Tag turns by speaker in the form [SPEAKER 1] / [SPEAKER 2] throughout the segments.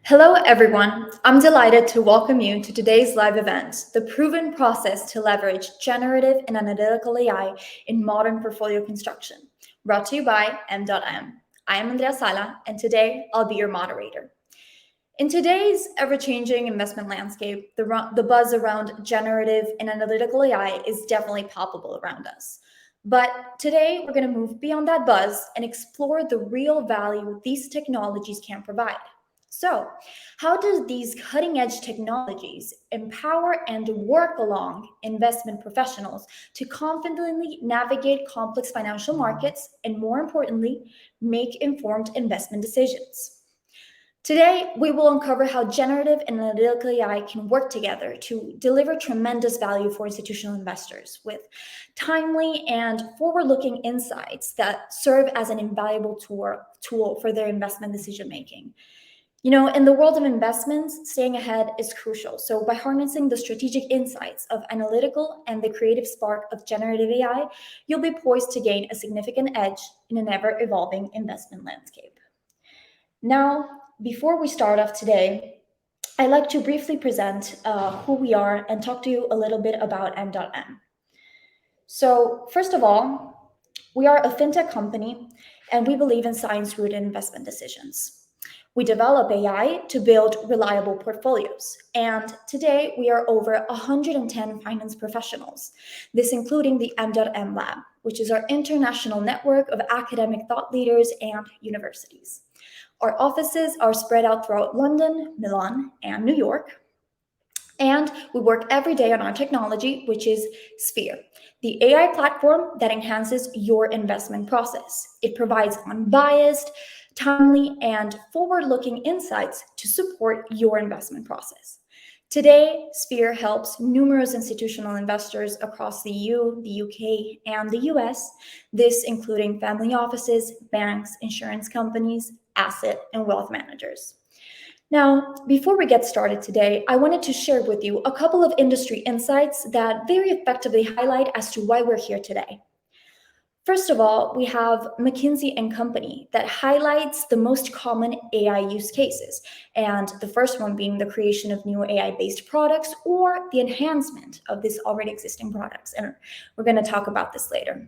[SPEAKER 1] Hello, everyone. I'm delighted to welcome you to today's live event, The Proven Process to Leverage Generative and Analytical AI in Modern Portfolio Construction, brought to you by MDOTM. I am Andrea Sala, and today I'll be your moderator. In today's ever-changing investment landscape, the buzz around generative and analytical AI is definitely palpable around us. But today, we're going to move beyond that buzz and explore the real value these technologies can provide. So, how do these cutting-edge technologies empower and work along investment professionals to confidently navigate complex financial markets and, more importantly, make informed investment decisions? Today, we will uncover how generative and analytical AI can work together to deliver tremendous value for institutional investors with timely and forward-looking insights that serve as an invaluable tool for their investment decision-making. In the world of investments, staying ahead is crucial. So by harnessing the strategic insights of analytical and the creative spark of generative AI, you'll be poised to gain a significant edge in an ever-evolving investment landscape. Now, before we start off today, I'd like to briefly present who we are and talk to you a little bit about M.M. So first of all, we are a fintech company, and we believe in science-rooted investment decisions. We develop AI to build reliable portfolios, and today we are over 110 finance professionals, this including the M.M Lab, which is our international network of academic thought leaders and universities. Our offices are spread out throughout London, Milan, and New York. And we work every day on our technology, which is Sphere, the AI platform that enhances your investment process. It provides unbiased, timely, and forward-looking insights to support your investment process. Today, Sphere helps numerous institutional investors across the EU, the UK, and the US, this including family offices, banks, insurance companies, asset and wealth managers. Now, before we get started today, I wanted to share with you a couple of industry insights that very effectively highlight as to why we're here today. First of all, we have McKinsey & Company that highlights the most common AI use cases, and the first one being the creation of new AI-based products or the enhancement of these already existing products, and we're going to talk about this later.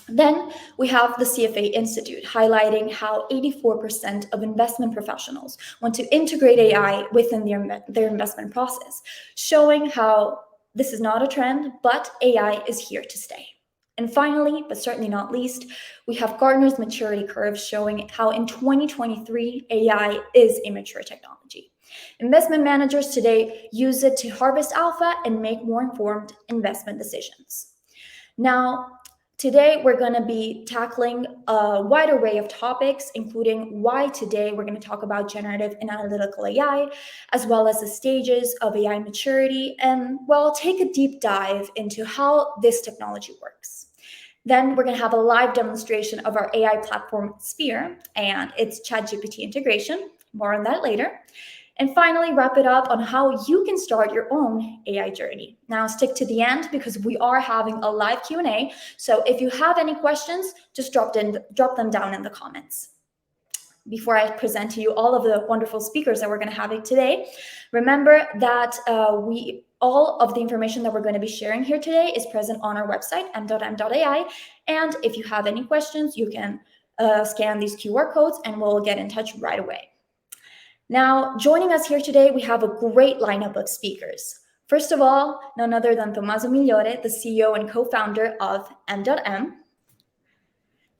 [SPEAKER 1] Then we have the CFA Institute highlighting how 84% of investment professionals want to integrate AI within their investment process, showing how this is not a trend, but AI is here to stay. And finally, but certainly not least, we have Gartner's maturity curve showing how in 2023, AI is a mature technology. Investment managers today use it to harvest alpha and make more informed investment decisions. Now, today, we're going to be tackling a wide array of topics, including why today we're going to talk about generative and analytical AI, as well as the stages of AI maturity, and, well, take a deep dive into how this technology works. Then we're going to have a live demonstration of our AI platform, Sphere, and its ChatGPT integration. More on that later. And finally, wrap it up on how you can start your own AI journey. Now, stick to the end because we are having a live Q&A. So if you have any questions, just drop them down in the comments. Before I present to you all of the wonderful speakers that we're going to have today, remember that all of the information that we're going to be sharing here today is present on our website, m.m.ai. And if you have any questions, you can scan these QR codes and we'll get in touch right away. Now, joining us here today, we have a great lineup of speakers. First of all, none other than Tommaso Migliore, the CEO and co-founder of M.M.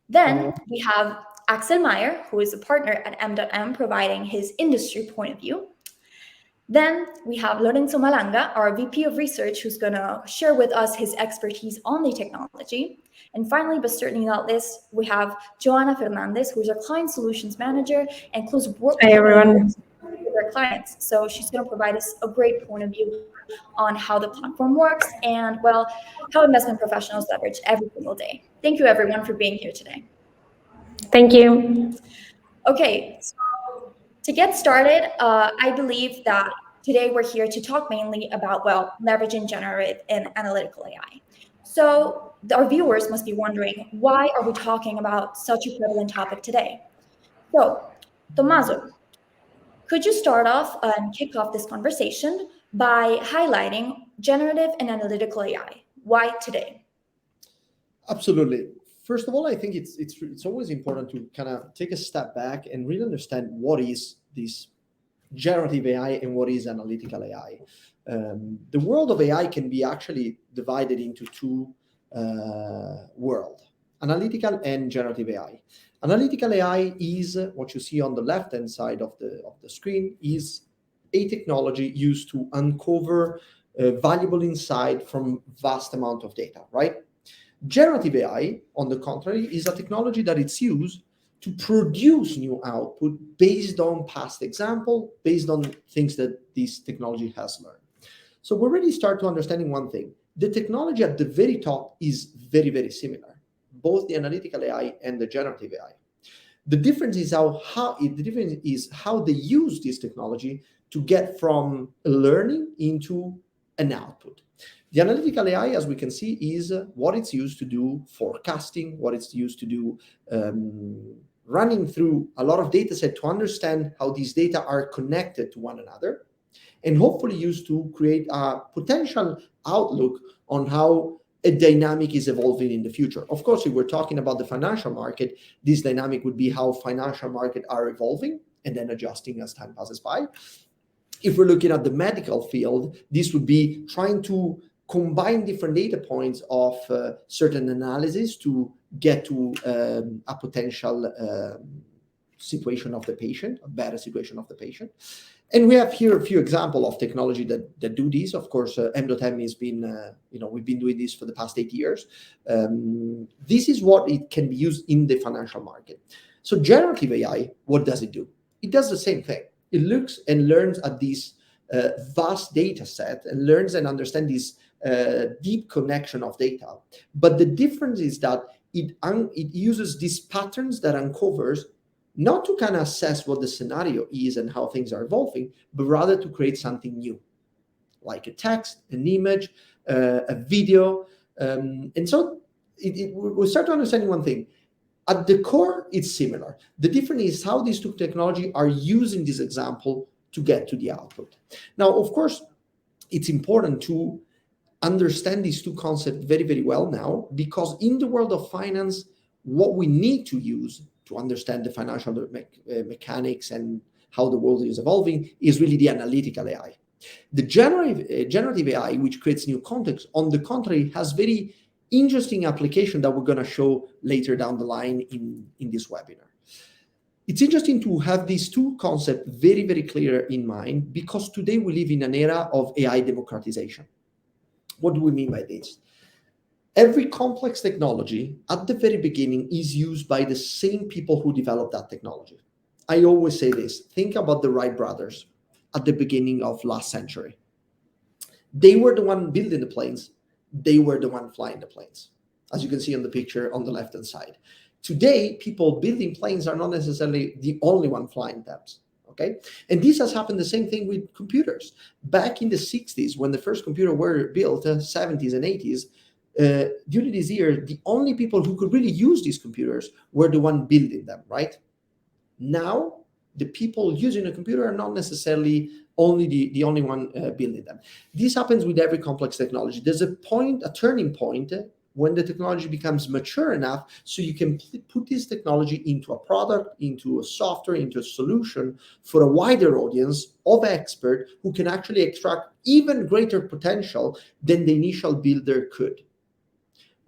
[SPEAKER 1] Then we have Axel Meyer, who is a partner at M.M, providing his industry point of view. Then we have Lorenzo Malanga, our VP of Research, who's going to share with us his expertise on the technology. And finally, but certainly not least, we have Joanna Fernandez, who's our Client Solutions Manager and close work with our clients. So she's going to provide us a great point of view on how the platform works and, well, how investment professionals leverage every single day. Thank you, everyone, for being here today.
[SPEAKER 2] Thank you.
[SPEAKER 1] Okay, so to get started, I believe that today we're here to talk mainly about, well, leveraging generative and analytical AI. So our viewers must be wondering, why are we talking about such a prevalent topic today? So, Tommaso, Could you start off and kick off this conversation by highlighting generative and analytical AI? Why today?
[SPEAKER 3] Absolutely. First of all, I think it's always important to kind of take a step back and really understand what is this generative AI and what is analytical AI. The world of AI can be actually divided into two worlds: analytical and generative AI. Analytical AI is what you see on the left-hand side of the screen, is a technology used to uncover valuable insight from vast amount of data, right? Generative AI, on the contrary, is a technology that it's used to produce new output based on past example, based on things that this technology has learned. So we already start to understanding one thing. The technology at the very top is very, very similar, both the analytical AI and the generative AI. The difference is how they use this technology to get from learning into an output. The analytical AI, as we can see, is what it's used to do forecasting, what it's used to do running through a lot of data set to understand how these data are connected to one another, and hopefully used to create a potential outlook on how a dynamic is evolving in the future. Of course, if we're talking about the financial market, this dynamic would be how financial markets are evolving and then adjusting as time passes by. If we're looking at the medical field, this would be trying to combine different data points of certain analysis to get to a potential situation of the patient, a better situation of the patient. And we have here a few examples of technology that do this. Of course, MDOTM has been, we've been doing this for the past 8 years. This is what it can be used in the financial market. So generative AI, what does it do? It does the same thing. It looks and learns at this vast data set and learns and understands this deep connection of data. But the difference is that it uses these patterns that uncovers not to kind of assess what the scenario is and how things are evolving, but rather to create something new, like a text, an image, a video. And so we start to understand one thing. At the core, it's similar. The difference is how these two technologies are using this example to get to the output. Now, of course, it's important to understand these two concepts very, very well now, because in the world of finance, what we need to use to understand the financial mechanics and how the world is evolving is really the analytical AI. The generative AI, which creates new context, on the contrary, has very interesting application that we're going to show later down the line in this webinar. It's interesting to have these two concepts very, very clear in mind, because today we live in an era of AI democratization. What do we mean by this? Every complex technology at the very beginning is used by the same people who developed that technology. I always say this. Think about the Wright brothers at the beginning of last century. They were the one building the planes. They were the one flying the planes, as you can see on the picture on the left-hand side. Today, people building planes are not necessarily the only one flying them. Okay, and this has happened the same thing with computers. Back in the 60s, when the first computer were built, 70s and 80s, during this year, the only people who could really use these computers were the one building them, right? Now, the people using a computer are not necessarily only the only one building them. This happens with every complex technology. There's a turning point when the technology becomes mature enough so you can put this technology into a product, into a software, into a solution for a wider audience of experts who can actually extract even greater potential than the initial builder could.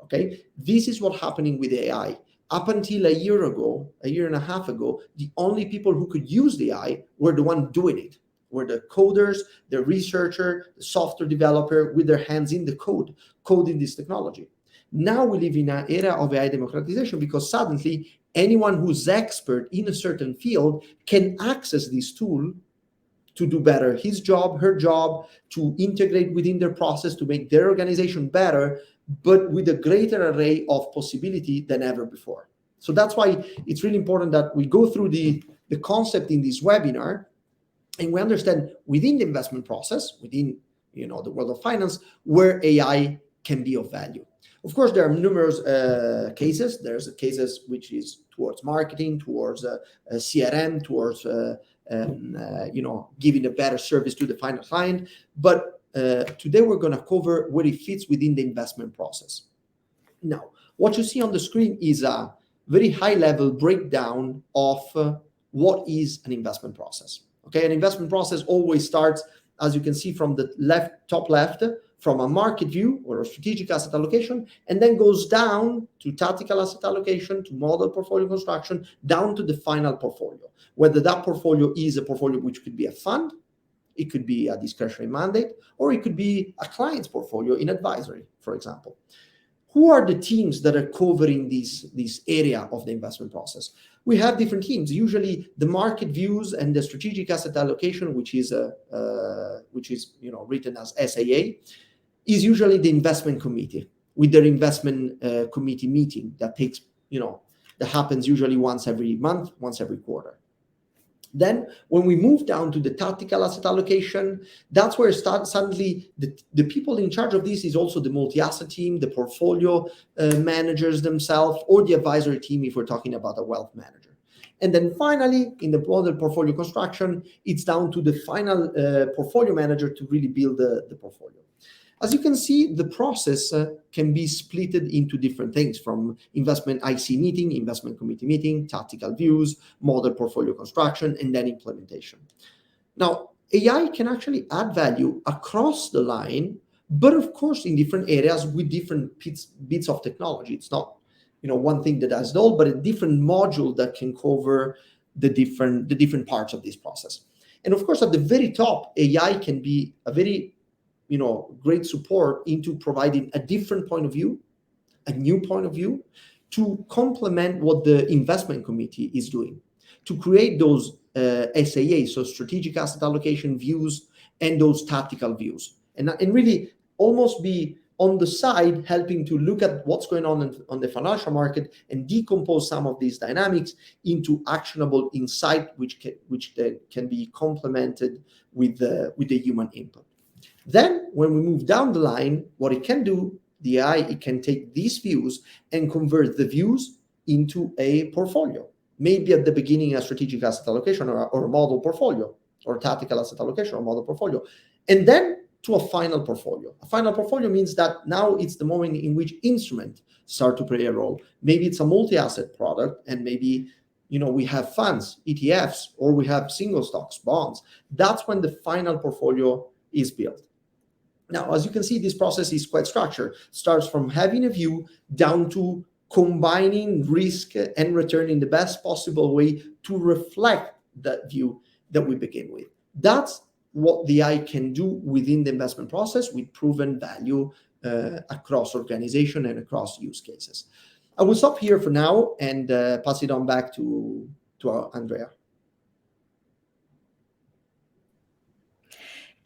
[SPEAKER 3] Okay, this is what's happening with AI. Up until a year and a half ago, the only people who could use the AI were the ones doing it, were the coders, the researcher, the software developer with their hands in the code, coding this technology. Now we live in an era of AI democratization, because suddenly anyone who's expert in a certain field can access this tool to do better his job, her job, to integrate within their process, to make their organization better, but with a greater array of possibility than ever before. So that's why it's really important that we go through the concept in this webinar, and we understand within the investment process, within the world of finance, where AI can be of value. Of course, there are numerous cases. There's cases which is towards marketing, towards CRM, towards giving a better service to the final client. But today we're going to cover where it fits within the investment process. Now, what you see on the screen is a very high-level breakdown of what is an investment process. Okay, an investment process always starts, as you can see from the top left, from a market view or a strategic asset allocation, and then goes down to tactical asset allocation, to model portfolio construction, down to the final portfolio. Whether that portfolio is a portfolio which could be a fund, it could be a discretionary mandate, or it could be a client's portfolio in advisory, for example. Who are the teams that are covering this area of the investment process? We have different teams. Usually, the market views and the strategic asset allocation, which is written as SAA, is usually the investment committee with their investment committee meeting that happens usually once every month, once every quarter. Then when we move down to the tactical asset allocation, that's where suddenly the people in charge of this is also the multi-asset team, the portfolio managers themselves, or the advisory team if we're talking about a wealth manager. And then finally, in the model portfolio construction, it's down to the final portfolio manager to really build the portfolio. As you can see, the process can be split into different things, from investment IC meeting, investment committee meeting, tactical views, model portfolio construction, and then implementation. Now, AI can actually add value across the line, but of course in different areas with different bits of technology. It's not one thing that does it all, but a different module that can cover the different parts of this process. And of course, at the very top, AI can be a very great support into providing a different point of view, a new point of view, to complement what the investment committee is doing, to create those SAA, so strategic asset allocation views, and those tactical views, and really almost be on the side, helping to look at what's going on the financial market and decompose some of these dynamics into actionable insight, which can be complemented with the human input. Then, when we move down the line, what it can do, the AI, it can take these views and convert the views into a portfolio. Maybe at the beginning, a strategic asset allocation or a model portfolio, or tactical asset allocation or model portfolio, and then to a final portfolio. A final portfolio means that now it's the moment in which instruments start to play a role. Maybe it's a multi-asset product, and maybe we have funds, ETFs, or we have single stocks, bonds. That's when the final portfolio is built. Now, as you can see, this process is quite structured. It starts from having a view down to combining risk and return in the best possible way to reflect that view that we begin with. That's what the AI can do within the investment process with proven value across organization and across use cases. I will stop here for now and pass it on back to Andrea.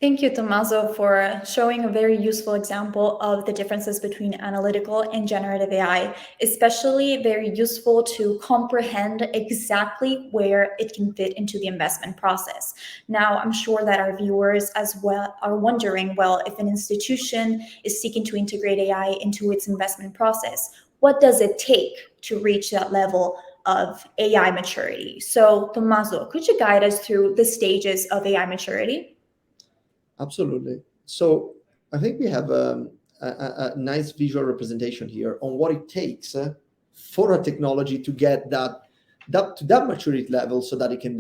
[SPEAKER 1] Thank you, Tommaso, for showing a very useful example of the differences between analytical and generative AI, especially very useful to comprehend exactly where it can fit into the investment process. Now, I'm sure that our viewers as well are wondering, well, if an institution is seeking to integrate AI into its investment process, what does it take to reach that level of AI maturity? So, Tommaso, could you guide us through the stages of AI maturity?
[SPEAKER 3] Absolutely. So I think we have a nice visual representation here on what it takes for a technology to get to that maturity level so that it can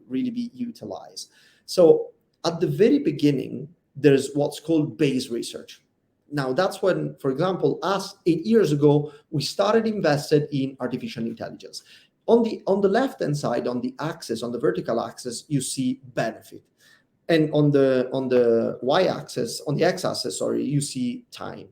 [SPEAKER 3] really be utilized. So at the very beginning, there's what's called base research. Now, that's when, for example, us 8 years ago, we started invested in artificial intelligence. On the left-hand side, on the vertical axis, you see benefit. And on the y-axis, on the x-axis, you see time.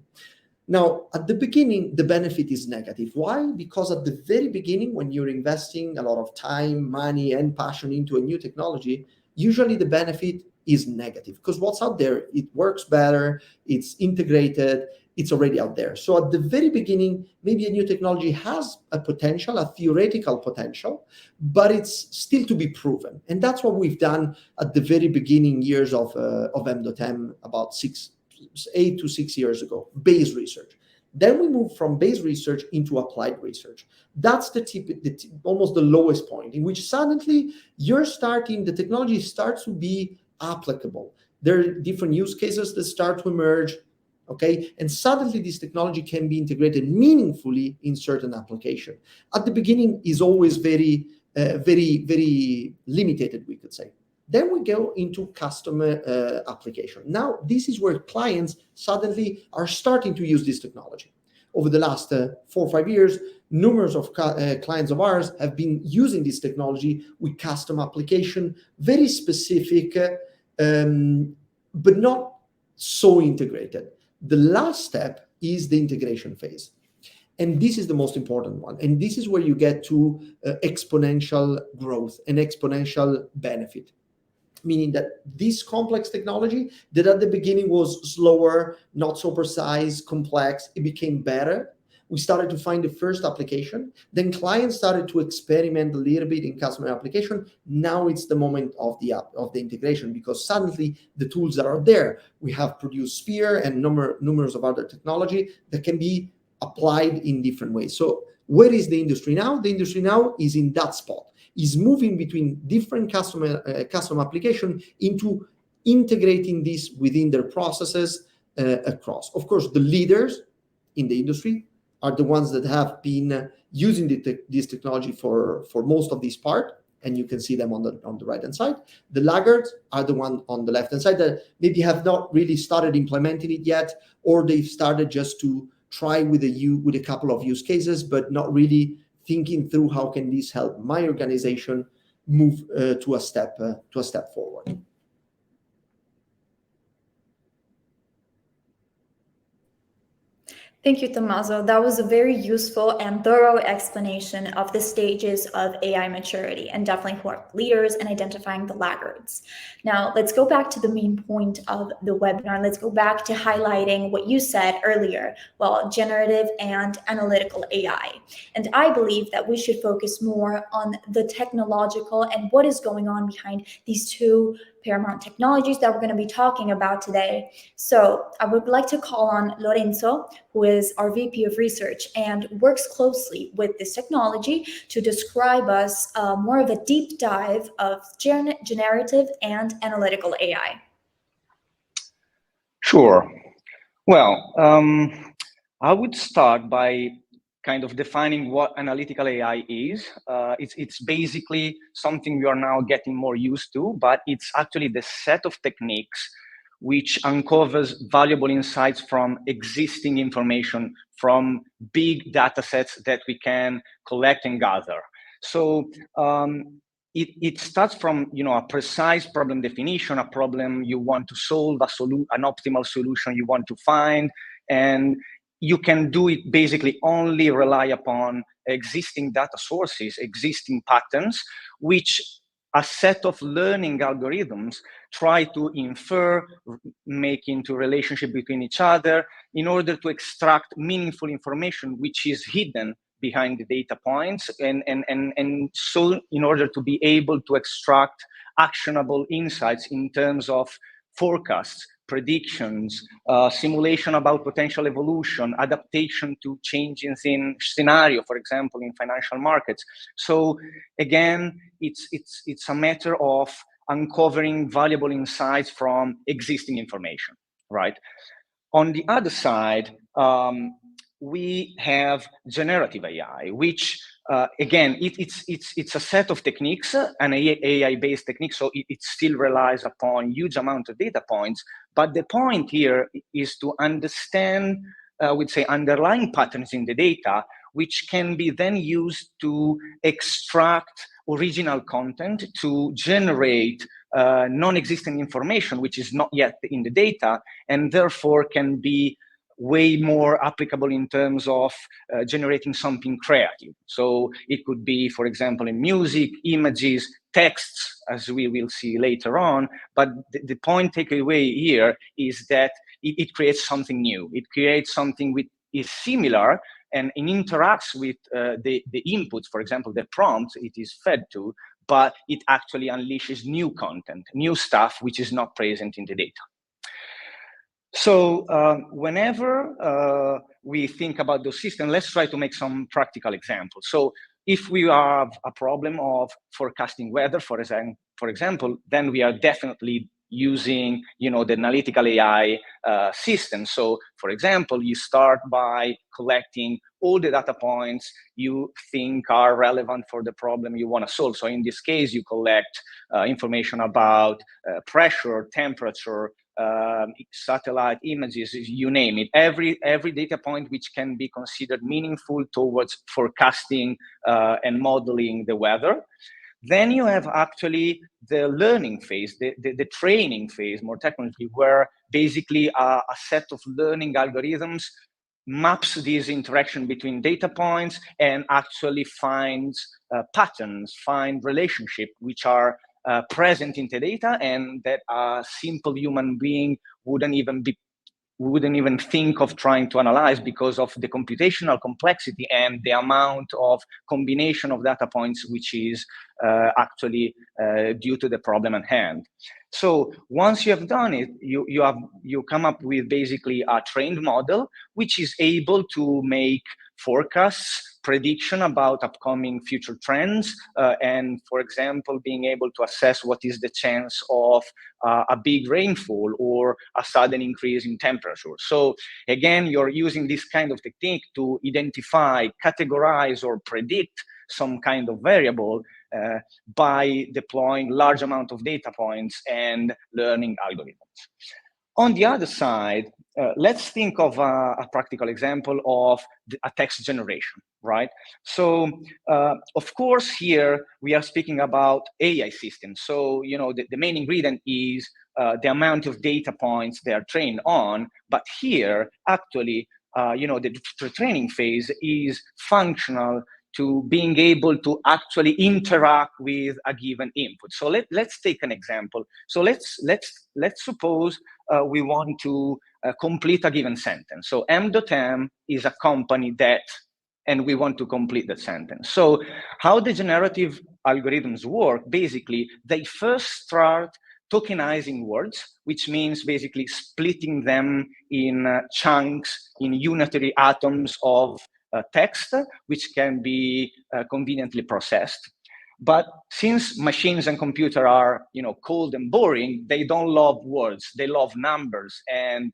[SPEAKER 3] Now, at the beginning, the benefit is negative. Why? Because at the very beginning, when you're investing a lot of time, money, and passion into a new technology, usually the benefit is negative, because what's out there, it works better, it's integrated, it's already out there. So at the very beginning, maybe a new technology has a potential, a theoretical potential, but it's still to be proven. And that's what we've done at the very beginning years of MDOTM about 8 to 6 years ago, base research. Then we move from base research into applied research. That's almost the lowest point, in which suddenly the technology starts to be applicable. There are different use cases that start to emerge, okay? And suddenly this technology can be integrated meaningfully in certain application. At the beginning is always very limited, we could say. Then we go into customer application. Now, this is where clients suddenly are starting to use this technology. Over the last 4 or 5 years, numerous of clients of ours have been using this technology with custom application, very specific, but not so integrated. The last step is the integration phase. And this is the most important one. And this is where you get to exponential growth and exponential benefit. Meaning that this complex technology that at the beginning was slower, not so precise, complex, it became better. We started to find the first application. Then clients started to experiment a little bit in customer application. Now it's the moment of the integration, because suddenly the tools that are there, we have produced Sphere and numerous of other technology that can be applied in different ways. So where is the industry now? The industry now is in that spot, is moving between different custom application into integrating this within their processes across. Of course, the leaders in the industry are the ones that have been using this technology for most of this part, and you can see them on the right hand side. The laggards are the one on the left hand side that maybe have not really started implementing it yet, or they've started just to try with a couple of use cases, but not really thinking through how can this help my organization move to a step forward.
[SPEAKER 1] Thank you, Tommaso. That was a very useful and thorough explanation of the stages of AI maturity, and definitely who are leaders and identifying the laggards. Now, let's go back to the main point of the webinar. Let's go back to highlighting what you said earlier, well, generative and analytical AI. And I believe that we should focus more on the technological and what is going on behind these two paramount technologies that we're going to be talking about today. So I would like to call on Lorenzo, who is our VP of Research and works closely with this technology, to describe us more of a deep dive of generative and analytical AI.
[SPEAKER 4] Sure. Well, I would start by kind of defining what analytical AI is. It's basically something we are now getting more used to, but it's actually the set of techniques which uncovers valuable insights from existing information, from big data sets that we can collect and gather. So it starts from a precise problem definition, a problem you want to solve, an optimal solution you want to find, and you can do it basically only rely upon existing data sources, existing patterns, which a set of learning algorithms try to infer, make into relationship between each other in order to extract meaningful information which is hidden behind the data points, and so in order to be able to extract actionable insights in terms of forecasts, predictions, simulation about potential evolution, adaptation to changes in scenario, for example, in financial markets. So again, it's a matter of uncovering valuable insights from existing information, right? On the other side, we have generative AI, which again, it's a set of techniques, an AI-based technique, so it still relies upon huge amount of data points. But the point here is to understand, I would say, underlying patterns in the data, which can be then used to extract original content, to generate non-existent information, which is not yet in the data, and therefore can be way more applicable in terms of generating something creative. So it could be, for example, in music, images, texts, as we will see later on. But the point takeaway here is that it creates something new. It creates something which is similar and it interacts with the inputs, for example, the prompts it is fed to, but it actually unleashes new content, new stuff which is not present in the data. So whenever we think about those systems, let's try to make some practical examples. So if we have a problem of forecasting weather, for example, then we are definitely using, the analytical AI system. So, for example, you start by collecting all the data points you think are relevant for the problem you want to solve. So, in this case, you collect information about pressure, temperature, satellite images, you name it. Every data point which can be considered meaningful towards forecasting and modeling the weather. Then you have actually the learning phase, the training phase, more technically, where basically a set of learning algorithms maps this interaction between data points and actually finds patterns, find relationships which are present in the data and that a simple human being wouldn't even think of trying to analyze because of the computational complexity and the amount of combination of data points which is actually due to the problem at hand. So once you have done it, you come up with basically a trained model which is able to make forecasts, prediction about upcoming future trends, and, for example, being able to assess what is the chance of a big rainfall or a sudden increase in temperature. So again, you're using this kind of technique to identify, categorize, or predict some kind of variable by deploying large amount of data points and learning algorithms. On the other side, let's think of a practical example of a text generation, right? So, of course, here we are speaking about AI systems. So, the main ingredient is the amount of data points they are trained on. But here, actually, the training phase is functional to being able to actually interact with a given input. So let's take an example. So let's suppose we want to complete a given sentence. So MDOTM is a company that, and we want to complete the sentence. So how the generative algorithms work, basically, they first start tokenizing words, which means basically splitting them in chunks, in unitary atoms of text, which can be conveniently processed. But since machines and computer are, cold and boring, they don't love words. They love numbers, and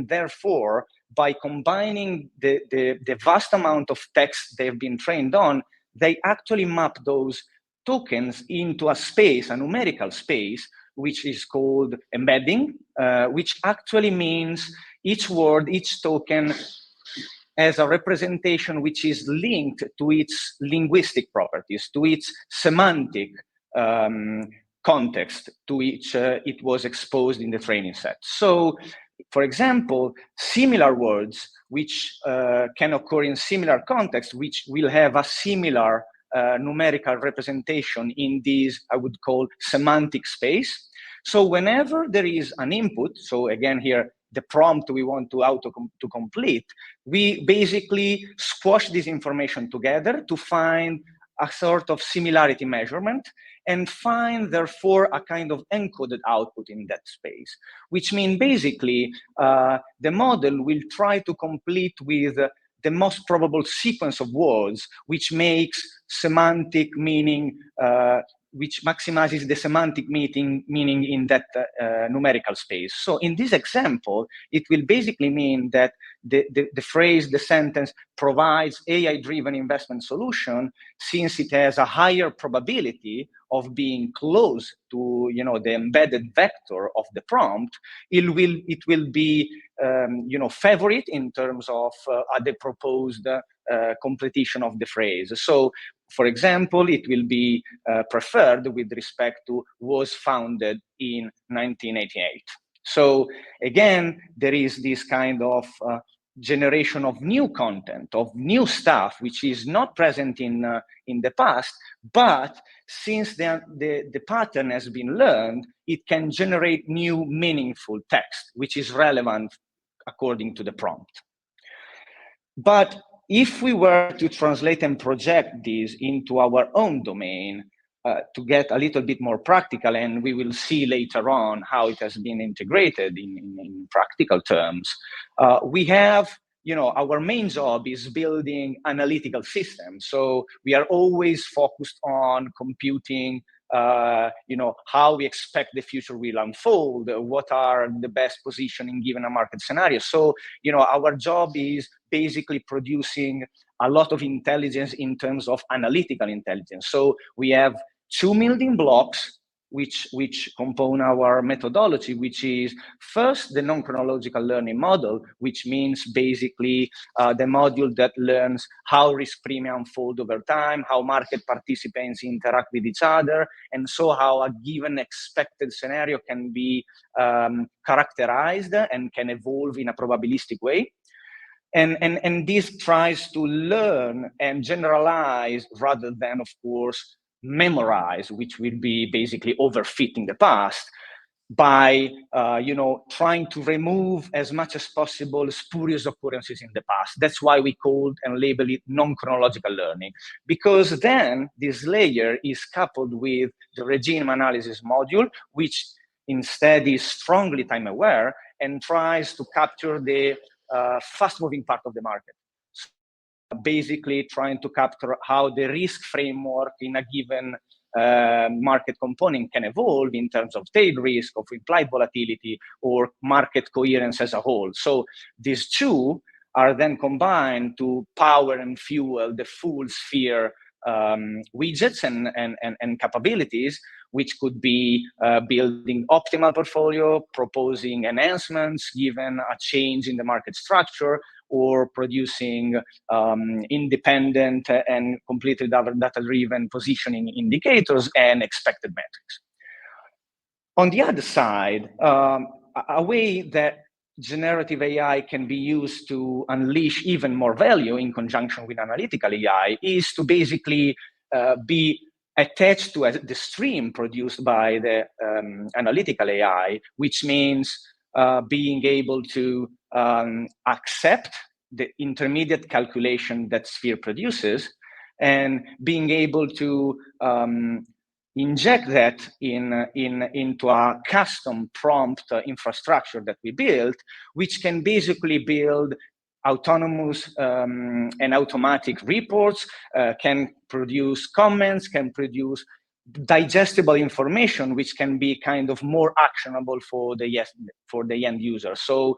[SPEAKER 4] therefore, by combining the vast amount of text they've been trained on, they actually map those tokens into a space, a numerical space, which is called embedding, which actually means each word, each token as a representation which is linked to its linguistic properties, to its semantic context to which it was exposed in the training set. So, for example, similar words which can occur in similar contexts, which will have a similar numerical representation in this, I would call, semantic space. So whenever there is an input, so again here, the prompt we want to complete, we basically squash this information together to find a sort of similarity measurement and find, therefore, a kind of encoded output in that space, which means basically the model will try to complete with the most probable sequence of words, which makes semantic meaning, which maximizes the semantic meaning in that numerical space. So in this example, it will basically mean that the phrase, the sentence provides AI-driven investment solution, since it has a higher probability of being close to the embedded vector of the prompt. It will be favorite in terms of the proposed completion of the phrase. So, for example, it will be preferred with respect to was founded in 1988. So again, there is this kind of generation of new content, of new stuff, which is not present in the past, but since the pattern has been learned, it can generate new meaningful text, which is relevant according to the prompt. But if we were to translate and project this into our own domain, to get a little bit more practical, and we will see later on how it has been integrated in practical terms. We have, our main job is building analytical systems. So we are always focused on computing, how we expect the future will unfold, what are the best positioning given a market scenario. So, our job is basically producing a lot of intelligence in terms of analytical intelligence. So we have two building blocks which compone our methodology, which is first the non-chronological learning model, which means basically the module that learns how risk premium unfold over time, how market participants interact with each other, and so how a given expected scenario can be characterized and can evolve in a probabilistic way. And this tries to learn and generalize rather than, of course, memorize, which will be basically overfitting the past, by trying to remove as much as possible spurious occurrences in the past. That's why we called and label it non-chronological learning, because then this layer is coupled with the regime analysis module, which instead is strongly time aware and tries to capture the fast-moving part of the market. So basically trying to capture how the risk framework in a given market component can evolve in terms of tail risk, of implied volatility, or market coherence as a whole. So these two are then combined to power and fuel the full sphere widgets and capabilities, which could be building optimal portfolio, proposing enhancements given a change in the market structure, or producing independent and completely data-driven positioning indicators and expected metrics. On the other side, a way that generative AI can be used to unleash even more value in conjunction with analytical AI is to basically be attached to the stream produced by the analytical AI, which means being able to accept the intermediate calculation that Sphere produces, and being able to inject that into a custom prompt infrastructure that we built, which can basically build autonomous and automatic reports, can produce comments, can produce digestible information, which can be kind of more actionable for the end user. So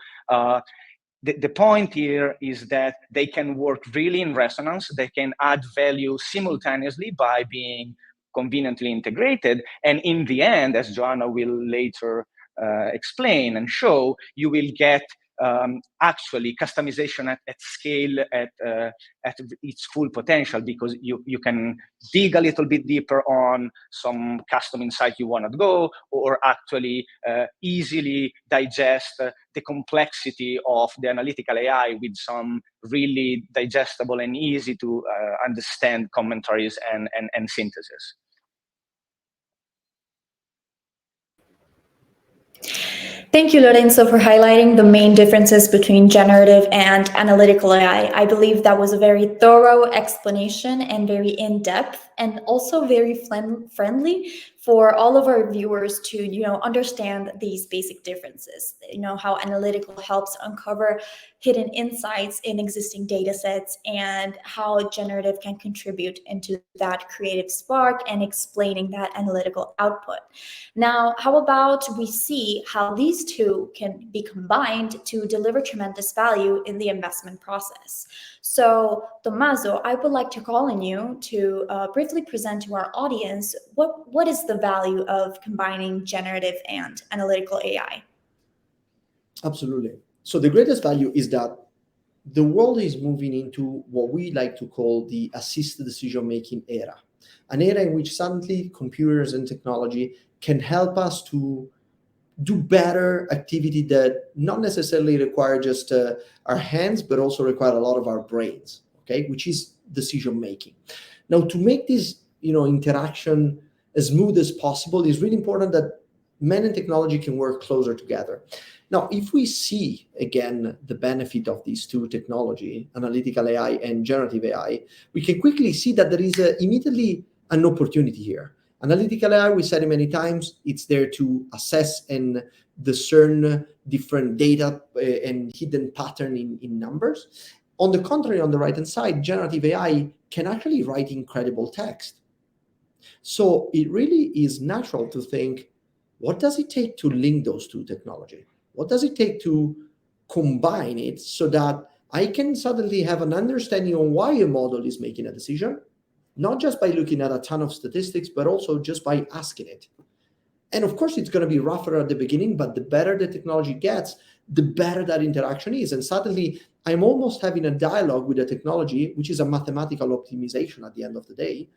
[SPEAKER 4] the point here is that they can work really in resonance. They can add value simultaneously by being conveniently integrated. And in the end, as Joanna will later explain and show, you will get actually customization at scale at its full potential, because you can dig a little bit deeper on some custom insight you want to go, or actually easily digest the complexity of the analytical AI with some really digestible and easy to understand commentaries and synthesis.
[SPEAKER 1] Thank you, Lorenzo, for highlighting the main differences between generative and analytical AI. I believe that was a very thorough explanation and very in-depth, and also very friendly for all of our viewers to, understand these basic differences. How analytical helps uncover hidden insights in existing data sets, and how generative can contribute into that creative spark and explaining that analytical output. Now, how about we see how these two can be combined to deliver tremendous value in the investment process. So, Tommaso, I would like to call on you to briefly present to our audience what is the value of combining generative and analytical AI?
[SPEAKER 3] Absolutely. So the greatest value is that the world is moving into what we like to call the assisted decision-making era, an era in which suddenly computers and technology can help us to do better activity that not necessarily require just our hands, but also require a lot of our brains, okay, which is decision-making. Now, to make this interaction as smooth as possible, is really important that man and technology can work closer together. Now, if we see, again, the benefit of these two technology, analytical AI and generative AI, we can quickly see that there is immediately an opportunity here. Analytical AI, we said it many times, it's there to assess and discern different data and hidden pattern in numbers. On the contrary, on the right-hand side, generative AI can actually write incredible text. So it really is natural to think, what does it take to link those two technology? What does it take to combine it so that I can suddenly have an understanding on why a model is making a decision, not just by looking at a ton of statistics, but also just by asking it. And of course, it's going to be rougher at the beginning, but the better the technology gets, the better that interaction is. And suddenly, I'm almost having a dialogue with the technology, which is a mathematical optimization at the end of the day.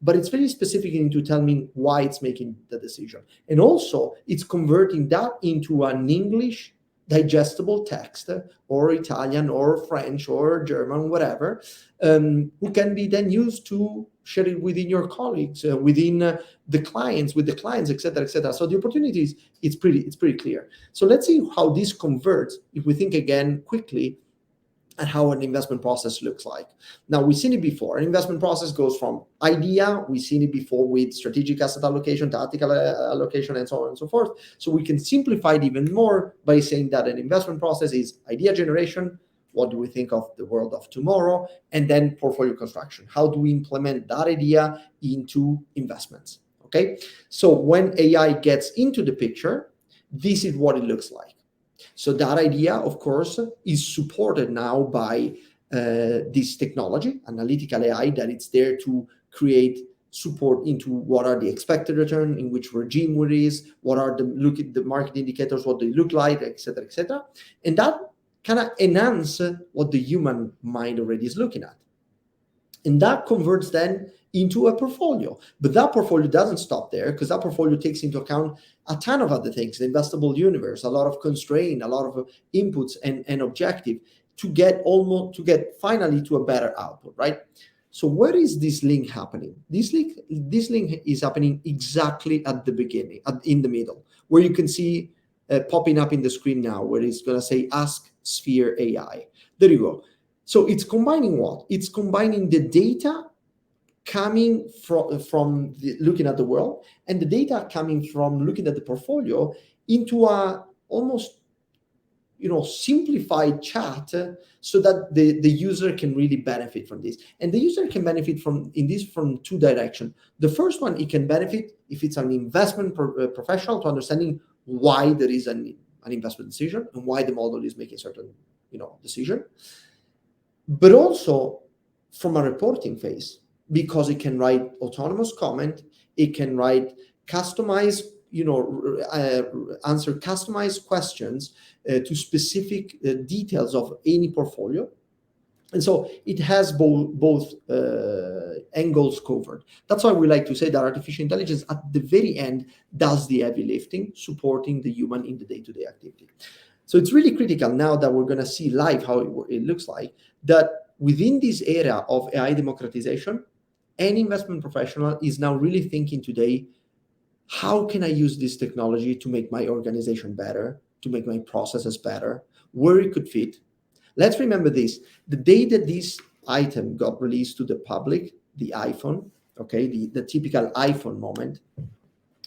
[SPEAKER 3] But it's very specific into telling me why it's making the decision. And also, it's converting that into an English digestible text, or Italian or French or German, whatever, who can be then used to share it within your colleagues, within the clients, with the clients, et cetera, et cetera. So the opportunities, it's pretty clear. So let's see how this converts if we think again quickly and how an investment process looks like. Now, we've seen it before. An investment process goes from idea, we've seen it before with strategic asset allocation, tactical allocation, and so on and so forth. So we can simplify it even more by saying that an investment process is idea generation, what do we think of the world of tomorrow, and then portfolio construction. How do we implement that idea into investments? Okay, so when AI gets into the picture, this is what it looks like. So that idea, of course, is supported now by this technology, analytical AI, that it's there to create support into what are the expected return, in which regime it is, what are the look at the market indicators, what they look like, etc., etc. And that kind of enhance what the human mind already is looking at. And that converts then into a portfolio. But that portfolio doesn't stop there, because that portfolio takes into account a ton of other things, the investable universe, a lot of constraint, a lot of inputs and objective to get finally to a better output, right? So where is this link happening? This link is happening exactly at the beginning, in the middle, where you can see popping up in the screen now, where it's going to say Ask Sphere AI. There you go. So it's combining what? It's combining the data coming from looking at the world and the data coming from looking at the portfolio into a almost simplified chat, so that the user can really benefit from this. And the user can benefit from two directions. The first one, it can benefit if it's an investment professional, to understanding why there is an investment decision and why the model is making certain decision, but also from a reporting phase, because it can write autonomous comment, it can write customized, answer customized questions to specific details of any portfolio. And so it has both angles covered. That's why we like to say that artificial intelligence at the very end does the heavy lifting, supporting the human in the day-to-day activity. So it's really critical now that we're going to see live how it looks like, that within this era of AI democratization, any investment professional is now really thinking today, how can I use this technology to make my organization better, to make my processes better, where it could fit. Let's remember this. The day that this item got released to the public, the iPhone, okay, the typical iPhone moment,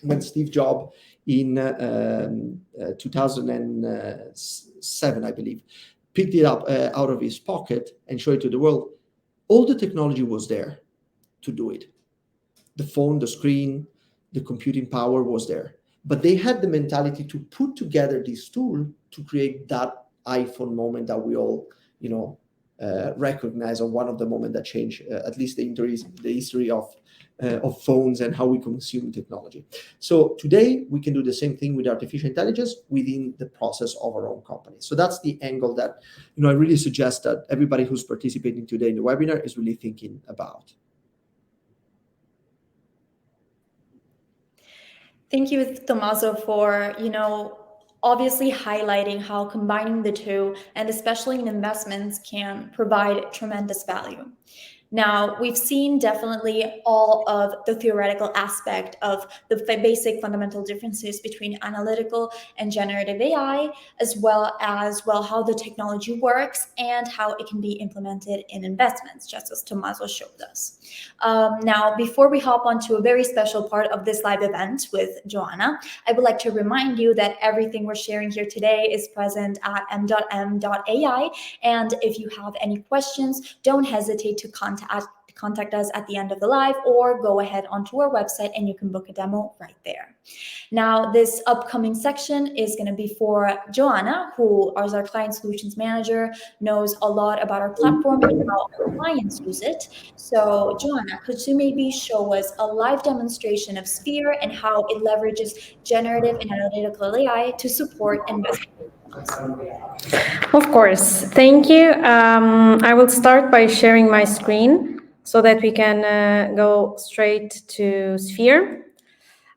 [SPEAKER 3] when Steve Jobs in 2007, I believe, picked it up out of his pocket and showed it to the world, all the technology was there to do it. The phone, the screen, the computing power was there. But they had the mentality to put together this tool to create that iPhone moment that we all, recognize, or one of the moments that changed at least the history of phones and how we consume technology. So today we can do the same thing with artificial intelligence within the process of our own company. So that's the angle that I really suggest that everybody who's participating today in the webinar is really thinking about.
[SPEAKER 1] Thank you, Tommaso, for obviously highlighting how combining the two, and especially in investments, can provide tremendous value. Now, we've seen definitely all of the theoretical aspect of the basic fundamental differences between analytical and generative AI, as well as how the technology works and how it can be implemented in investments, just as Tommaso showed us. Now, before we hop onto a very special part of this live event with Joanna, I would like to remind you that everything we're sharing here today is present at m.m.ai, and if you have any questions, don't hesitate to contact us at the end of the live, or go ahead onto our website and you can book a demo right there. Now, this upcoming section is going to be for Joanna, who as our client solutions manager knows a lot about our platform and how our clients use it. So Joanna, could you maybe show us a live demonstration of Sphere and how it leverages generative and analytical AI to support investment?
[SPEAKER 2] Of course. Thank you. I will start by sharing my screen so that we can go straight to Sphere.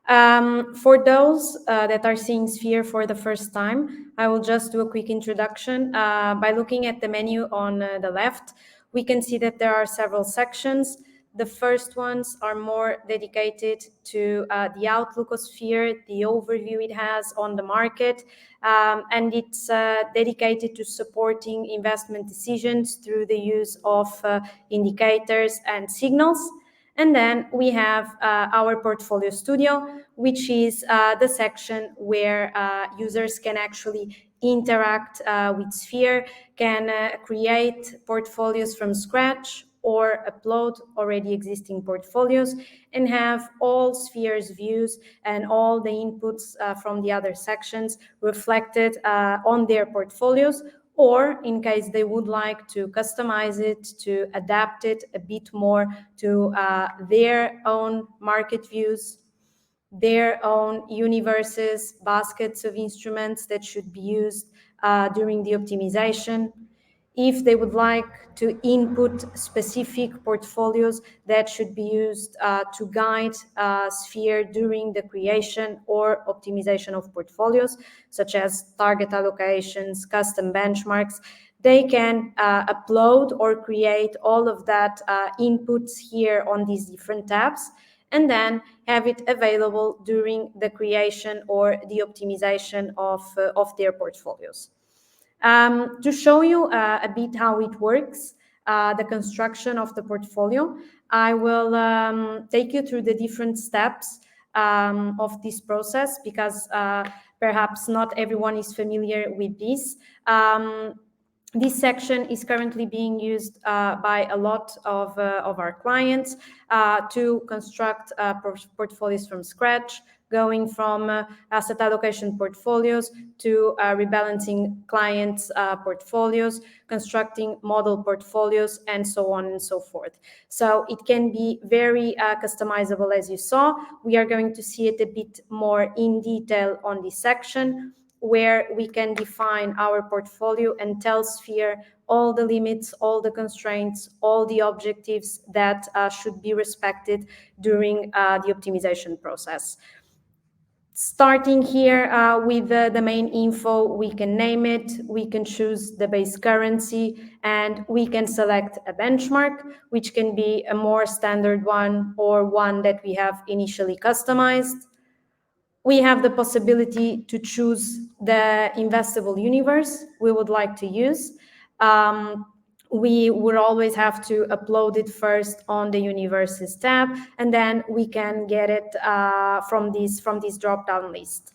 [SPEAKER 2] For those that are seeing Sphere for the first time, I will just do a quick introduction. By looking at the menu on the left, we can see that there are several sections. The first ones are more dedicated to the outlook of Sphere, the overview it has on the market, and it's dedicated to supporting investment decisions through the use of indicators and signals. And then we have our Portfolio Studio, which is the section where users can actually interact with Sphere, can create portfolios from scratch or upload already existing portfolios, and have all Sphere's views and all the inputs from the other sections reflected on their portfolios, or in case they would like to customize it, to adapt it a bit more to their own market views, their own universes, baskets of instruments that should be used during the optimization. If they would like to input specific portfolios that should be used to guide Sphere during the creation or optimization of portfolios, such as target allocations, custom benchmarks, they can upload or create all of that inputs here on these different tabs, and then have it available during the creation or the optimization of their portfolios. To show you a bit how it works, the construction of the portfolio, I will take you through the different steps of this process, because perhaps not everyone is familiar with this. This section is currently being used by a lot of our clients to construct portfolios from scratch, going from asset allocation portfolios to rebalancing clients' portfolios, constructing model portfolios, and so on and so forth. So it can be very customizable, as you saw. We are going to see it a bit more in detail on this section, where we can define our portfolio and tell Sphere all the limits, all the constraints, all the objectives that should be respected during the optimization process. Starting here with the main info, we can name it, we can choose the base currency, and we can select a benchmark, which can be a more standard one or one that we have initially customized. We have the possibility to choose the investable universe we would like to use. We would always have to upload it first on the universes tab, and then we can get it from this drop-down list.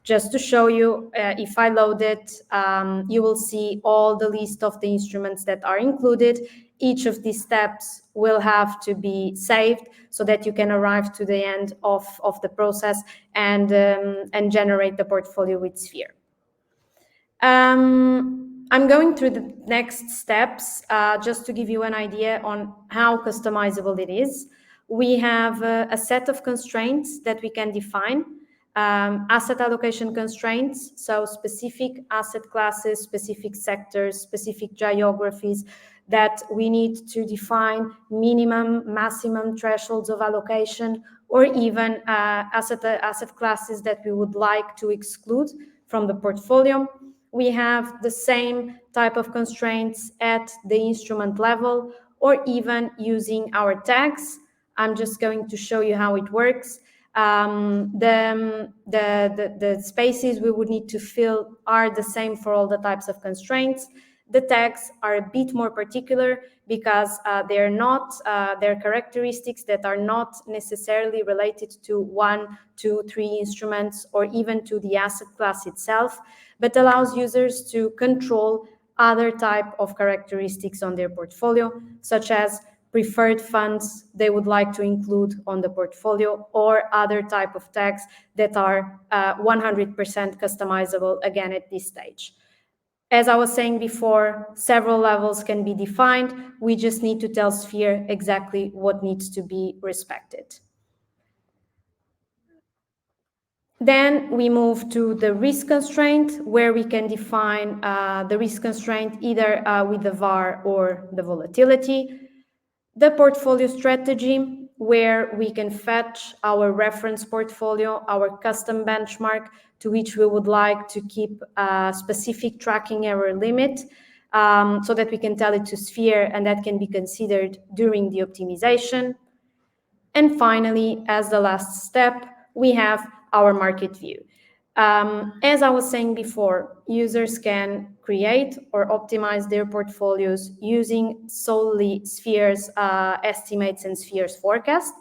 [SPEAKER 2] Just to show you, if I load it, you will see all the list of the instruments that are included. Each of these steps will have to be saved so that you can arrive to the end of the process and generate the portfolio with Sphere. I'm going through the next steps just to give you an idea on how customizable it is. We have a set of constraints that we can define. Asset allocation constraints, so specific asset classes, specific sectors, specific geographies that we need to define minimum, maximum thresholds of allocation, or even asset classes that we would like to exclude from the portfolio. We have the same type of constraints at the instrument level, or even using our tags. I'm just going to show you how it works. The spaces we would need to fill are the same for all the types of constraints. The tags are a bit more particular because they're characteristics that are not necessarily related to 1, 2, 3 instruments or even to the asset class itself, but allows users to control other type of characteristics on their portfolio, such as preferred funds they would like to include on the portfolio, or other type of tags that are 100% customizable again at this stage. As I was saying before, several levels can be defined. We just need to tell Sphere exactly what needs to be respected. Then we move to the risk constraint, where we can define the risk constraint either with the VAR or the volatility. The portfolio strategy, where we can fetch our reference portfolio, our custom benchmark, to which we would like to keep a specific tracking error limit, so that we can tell it to Sphere, and that can be considered during the optimization. And finally, as the last step, we have our market view. As I was saying before, users can create or optimize their portfolios using solely Sphere's estimates and Sphere's forecast.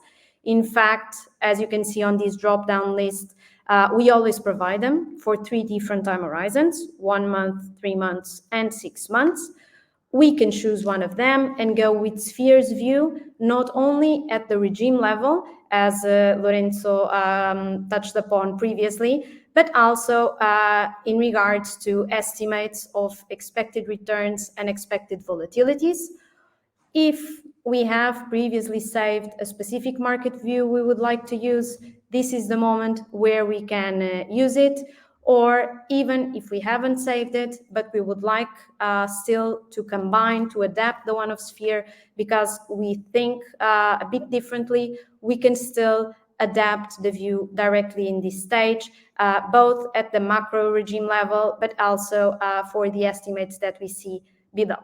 [SPEAKER 2] In fact, as you can see on this drop-down list, we always provide them for 3 different time horizons: 1 month, 3 months, and 6 months. We can choose one of them and go with Sphere's view, not only at the regime level, as Lorenzo touched upon previously, but also in regards to estimates of expected returns and expected volatilities. If we have previously saved a specific market view we would like to use, this is the moment where we can use it. Or even if we haven't saved it, but we would like still to combine, to adapt the one of Sphere, because we think a bit differently, we can still adapt the view directly in this stage, both at the macro regime level, but also for the estimates that we see below.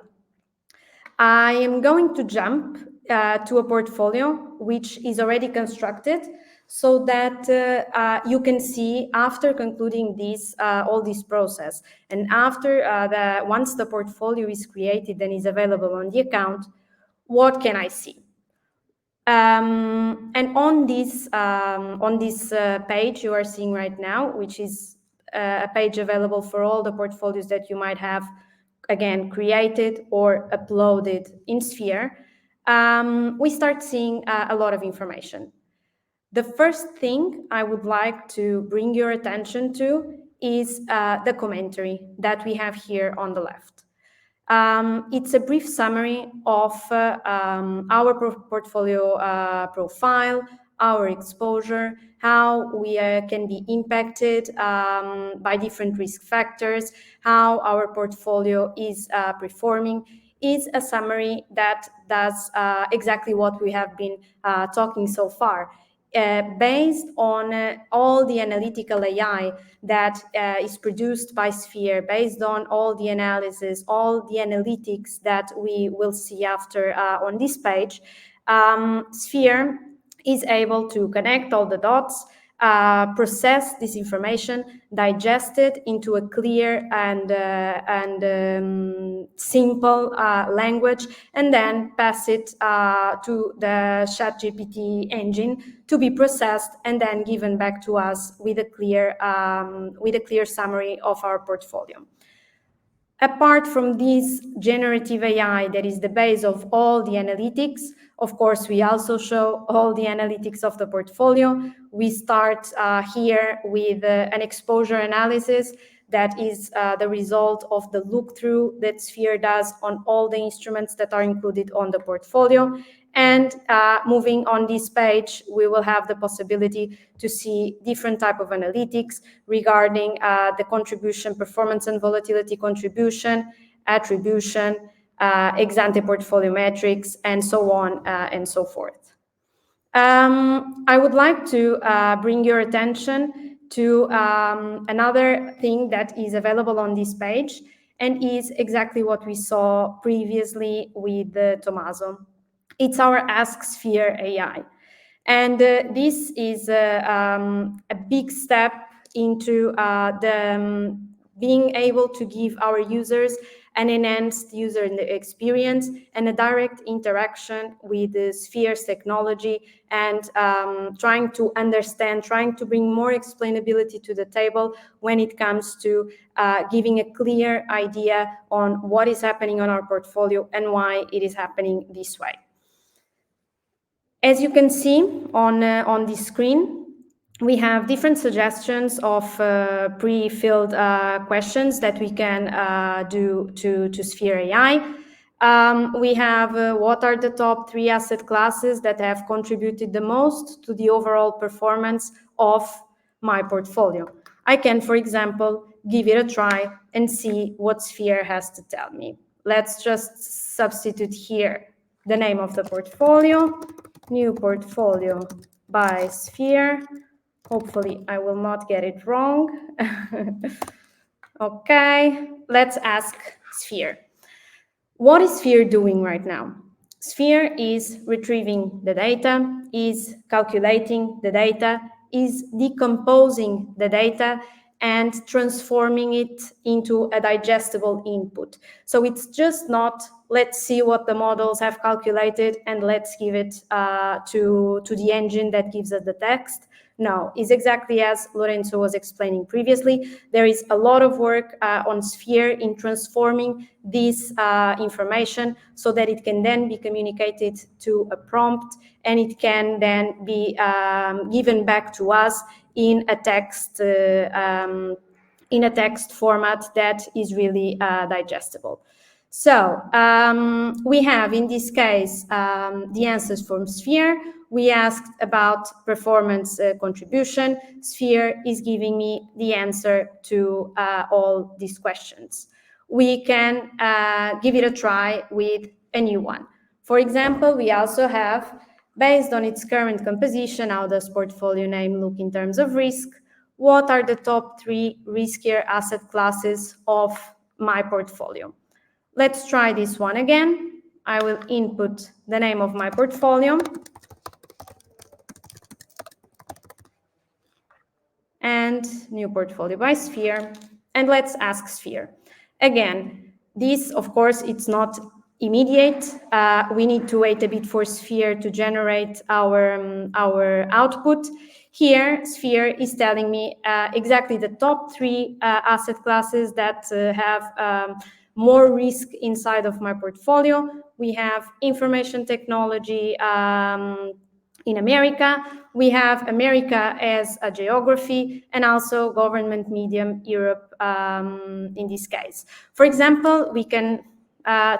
[SPEAKER 2] I am going to jump to a portfolio which is already constructed, so that you can see, after concluding this all this process, and after once the portfolio is created and is available on the account, what can I see? And on this page you are seeing right now, which is a page available for all the portfolios that you might have, again, created or uploaded in Sphere, we start seeing a lot of information. The first thing I would like to bring your attention to is the commentary that we have here on the left. It's a brief summary of our portfolio profile, our exposure, how we can be impacted by different risk factors, how our portfolio is performing. Is a summary that does exactly what we have been talking so far. Based on all the analytical AI that is produced by Sphere, based on all the analysis, all the analytics that we will see after on this page, Sphere is able to connect all the dots, process this information, digest it into a clear and simple language, and then pass it to the ChatGPT engine to be processed and then given back to us with a clear summary of our portfolio. Apart from this generative AI that is the base of all the analytics, of course, we also show all the analytics of the portfolio. We start here with an exposure analysis that is the result of the look-through that Sphere does on all the instruments that are included on the portfolio. And moving on this page, we will have the possibility to see different type of analytics regarding the contribution, performance and volatility contribution, attribution, ex-ante portfolio metrics, and so on and so forth. I would like to bring your attention to another thing that is available on this page, and is exactly what we saw previously with Tommaso. It's our Ask Sphere AI. And this is a big step into being able to give our users an enhanced user experience and a direct interaction with the Sphere's technology, and trying to understand, trying to bring more explainability to the table when it comes to giving a clear idea on what is happening on our portfolio and why it is happening this way. As you can see on the screen, we have different suggestions of pre-filled questions that we can do to Sphere AI. We have what are the top 3 asset classes that have contributed the most to the overall performance of my portfolio. I can, for example, give it a try and see what Sphere has to tell me. Let's just substitute here the name of the portfolio, new portfolio by Sphere. Hopefully I will not get it wrong. Okay, let's ask Sphere. What is Sphere doing right now? Sphere is retrieving the data, is calculating the data, is decomposing the data, and transforming it into a digestible input. So it's just not, let's see what the models have calculated and let's give it to the engine that gives us the text. No, it's exactly as Lorenzo was explaining previously. There is a lot of work on Sphere in transforming this information so that it can then be communicated to a prompt, and it can then be given back to us in a text format that is really digestible. So we have, in this case, the answers from Sphere. We asked about performance contribution. Sphere is giving me the answer to all these questions. We can give it a try with a new one. For example, we also have, based on its current composition, how does portfolio name look in terms of risk? What are the top 3 riskier asset classes of my portfolio? Let's try this one again. I will input the name of my portfolio and new portfolio by Sphere, and let's ask Sphere. Again, this, of course, it's not immediate. We need to wait a bit for Sphere to generate our output. Here, Sphere is telling me exactly the top 3 asset classes that have more risk inside of my portfolio. We have information technology in America. We have America as a geography, and also government medium Europe in this case. For example, we can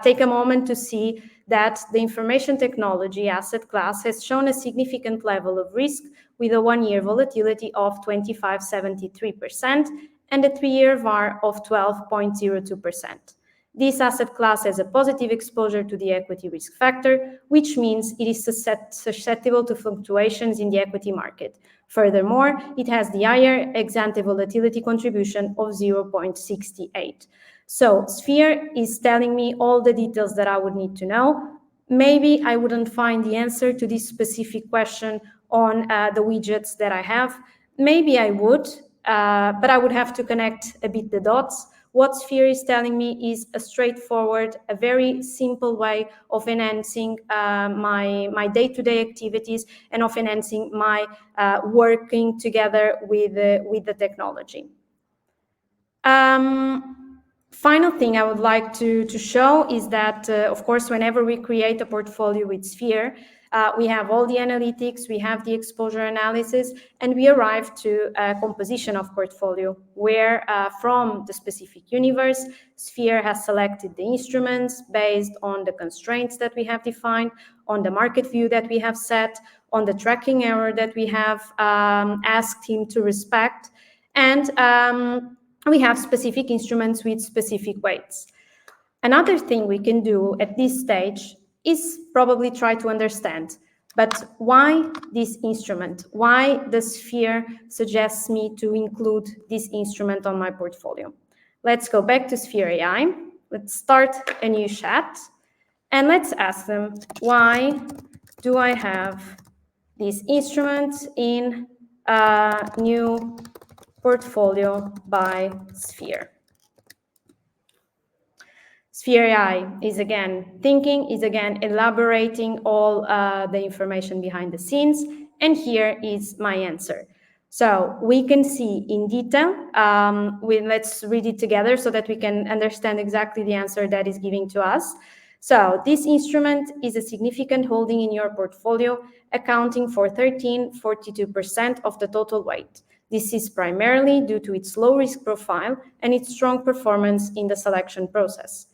[SPEAKER 2] take a moment to see that the information technology asset class has shown a significant level of risk with a 1-year volatility of 25.73% and a 3-year VAR of 12.02%. This asset class has a positive exposure to the equity risk factor, which means it is susceptible to fluctuations in the equity market. Furthermore, it has the higher ex-ante volatility contribution of 0.68. So Sphere is telling me all the details that I would need to know. Maybe I wouldn't find the answer to this specific question on the widgets that I have. Maybe I would, but I would have to connect a bit the dots. What Sphere is telling me is a straightforward, a very simple way of enhancing my day-to-day activities and of enhancing my working together with the technology. Final thing I would like to show is that, of course, whenever we create a portfolio with Sphere, we have all the analytics, we have the exposure analysis, and we arrive to a composition of portfolio where from the specific universe, Sphere has selected the instruments based on the constraints that we have defined, on the market view that we have set, on the tracking error that we have asked him to respect, and we have specific instruments with specific weights. Another thing we can do at this stage is probably try to understand, but why this instrument? Why the Sphere suggests me to include this instrument on my portfolio? Let's go back to Sphere AI. Let's start a new chat. And let's ask them, why do I have these instruments in a new portfolio by Sphere? Sphere AI is again thinking, is again elaborating all the information behind the scenes, and here is my answer. So we can see in detail, let's read it together so that we can understand exactly the answer that is giving to us. So this instrument is a significant holding in your portfolio, accounting for 42% of the total weight. This is primarily due to its low risk profile and its strong performance in the selection process.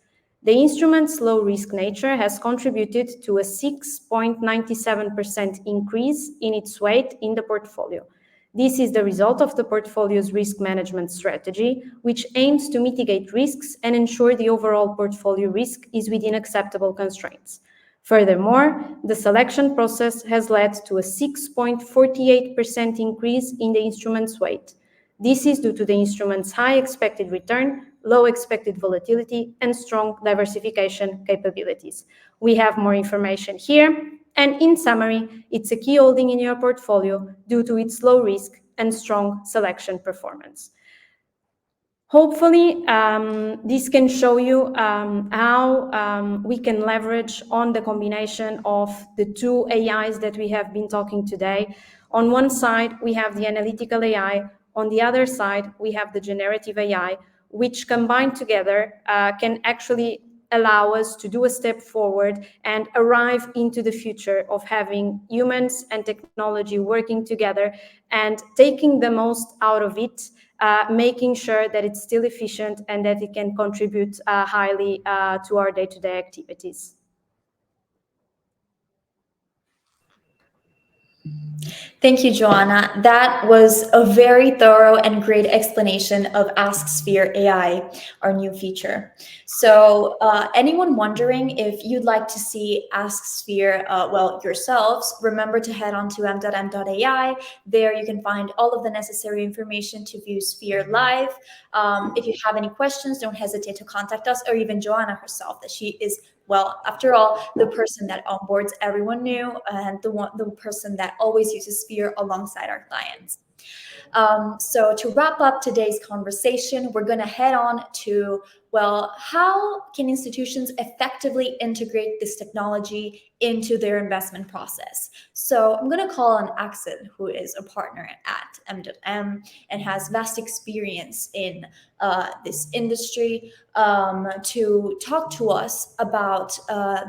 [SPEAKER 2] The instrument's low-risk nature has contributed to a 6.97% increase in its weight in the portfolio. This is the result of the portfolio's risk management strategy, which aims to mitigate risks and ensure the overall portfolio risk is within acceptable constraints. Furthermore, the selection process has led to a 6.48% increase in the instrument's weight. This is due to the instrument's high expected return, low expected volatility, and strong diversification capabilities. We have more information here, and in summary, it's a key holding in your portfolio due to its low risk and strong selection performance. Hopefully, this can show you how we can leverage on the combination of the two AIs that we have been talking today. On one side, we have the analytical AI. On the other side, we have the generative AI, which combined together can actually allow us to do a step forward and arrive into the future of having humans and technology working together and taking the most out of it, making sure that it's still efficient and that it can contribute highly to our day-to-day activities.
[SPEAKER 1] Thank you, Joanna. That was a very thorough and great explanation of Ask Sphere AI, our new feature. So anyone wondering if you'd like to see Ask Sphere, yourselves, remember to head on to m.m.ai. There you can find all of the necessary information to view Sphere live. If you have any questions, don't hesitate to contact us, or even Joanna herself, that she is, well, after all, the person that onboards everyone new and the person that always uses Sphere alongside our clients. So to wrap up today's conversation, we're going to head on to, well, how can institutions effectively integrate this technology into their investment process? So I'm going to call on Axel, who is a partner at MDOTM and has vast experience in this industry, to talk to us about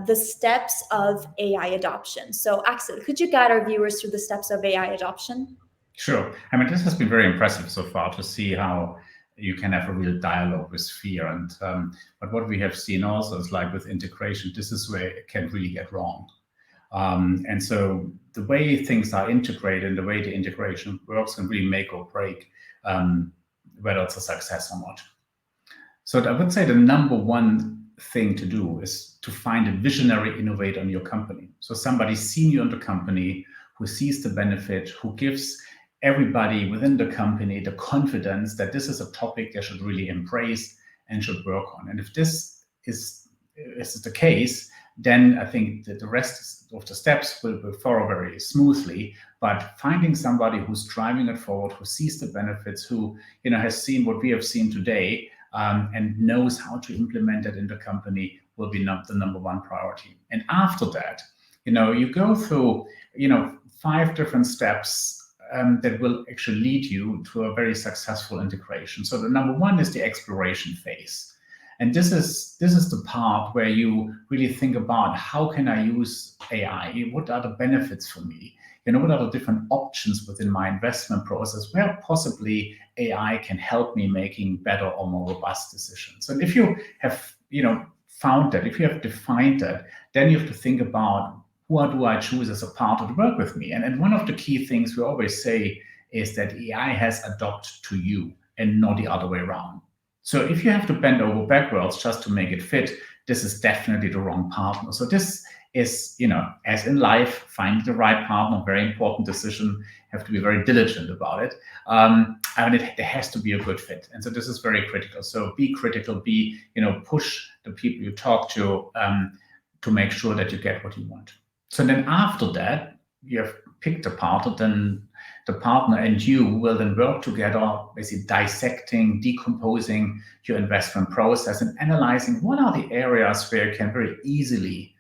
[SPEAKER 1] the steps of AI adoption. So Axel, could you guide our viewers through the steps of AI adoption?
[SPEAKER 5] Sure. I mean, this has been very impressive so far to see how you can have a real dialogue with Sphere. And but what we have seen also is, like with integration, this is where it can really get wrong. And so the way things are integrated and the way the integration works can really make or break whether it's a success or not. So I would say the number one thing to do is to find a visionary innovator in your company. So somebody senior in the company who sees the benefit, who gives everybody within the company the confidence that this is a topic they should really embrace and should work on. And if this is the case, then I think that the rest of the steps will follow very smoothly. But finding somebody who's driving it forward, who sees the benefits, who has seen what we have seen today, and knows how to implement it in the company will be the number one priority. And after that, you go through 5 different steps that will actually lead you to a very successful integration. So the number one is the exploration phase. And this is the part where you really think about, how can I use AI? What are the benefits for me? What are the different options within my investment process where possibly AI can help me making better or more robust decisions? And if you have found that, if you have defined that, then you have to think about, what do I choose as a partner to work with me? And one of the key things we always say is that AI has adapted to you and not the other way around. So if you have to bend over backwards just to make it fit, this is definitely the wrong partner. So this is, as in life, finding the right partner, very important decision. You have to be very diligent about it. There has to be a good fit. And so this is very critical. So be critical, push the people you talk to to make sure that you get what you want. So then after that, you have picked a partner, then the partner and you will then work together, basically dissecting, decomposing your investment process and analyzing what are the areas where you can very easily,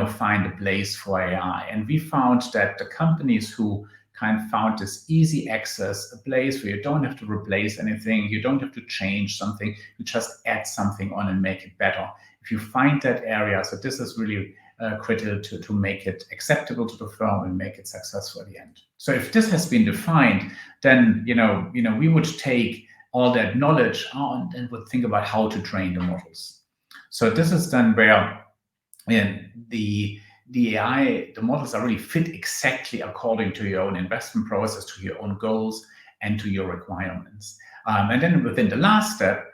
[SPEAKER 5] find a place for AI. And we found that the companies who kind of found this easy access, a place where you don't have to replace anything, you don't have to change something, you just add something on and make it better. If you find that area, so this is really critical to make it acceptable to the firm and make it successful at the end. So if this has been defined, then we would take all that knowledge on and would think about how to train the models. So this is then where the AI, the models are really fit exactly according to your own investment process, to your own goals, and to your requirements. And then within the last step,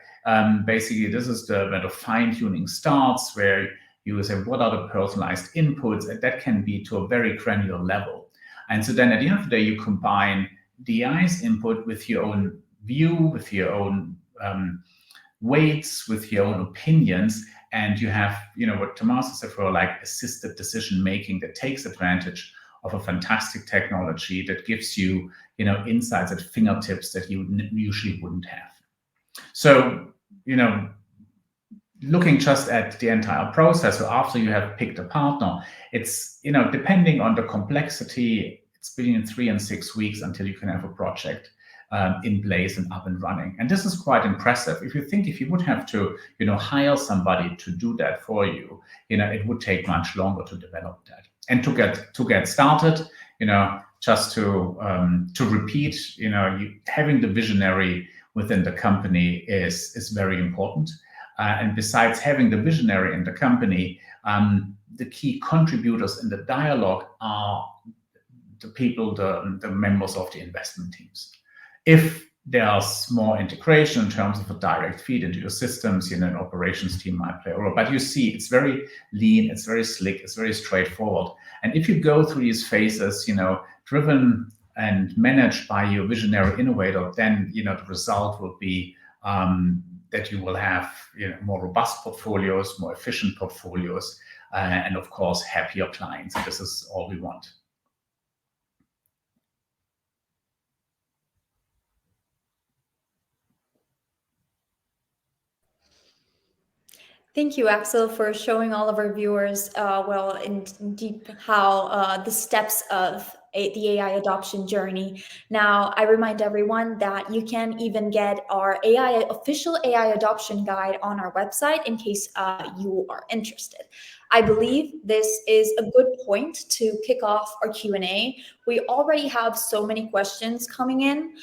[SPEAKER 5] basically this is where the fine-tuning starts, where you say what are the personalized inputs, and that can be to a very granular level. And so then at the end of the day, you combine the AI's input with your own view, with your own weights, with your own opinions, and you have, what Tommaso said for like assisted decision making that takes advantage of a fantastic technology that gives you, insights at fingertips that you usually wouldn't have. So, looking just at the entire process, so after you have picked a partner, it's, depending on the complexity, it's between 3 and 6 weeks until you can have a project in place and up and running. And this is quite impressive. If you would have to, hire somebody to do that for you, it would take much longer to develop that. And to get started, just to repeat, having the visionary within the company is very important. And besides having the visionary in the company, the key contributors in the dialogue are the people, the members of the investment teams. If there's more integration in terms of a direct feed into your systems, an operations team might play a role. But you see, it's very lean, it's very slick, it's very straightforward. And if you go through these phases, driven and managed by your visionary innovator, then the result will be that you will have more robust portfolios, more efficient portfolios, and of course happier clients. This is all we want.
[SPEAKER 1] Thank you, Axel, for showing all of our viewers in deep how the steps of the AI adoption journey. Now, I remind everyone that you can even get our official AI adoption guide on our website in case you are interested. I believe this is a good point to kick off our Q&A. We already have so many questions coming in,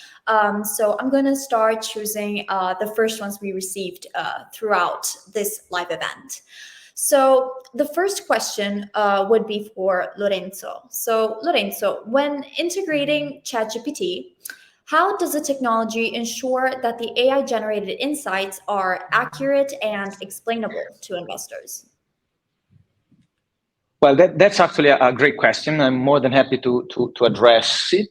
[SPEAKER 1] so I'm going to start choosing the first ones we received throughout this live event. So the first question would be for Lorenzo. So Lorenzo, when integrating ChatGPT, how does the technology ensure that the AI-generated insights are accurate and explainable to investors?
[SPEAKER 4] Well, that's actually a great question. I'm more than happy to address it.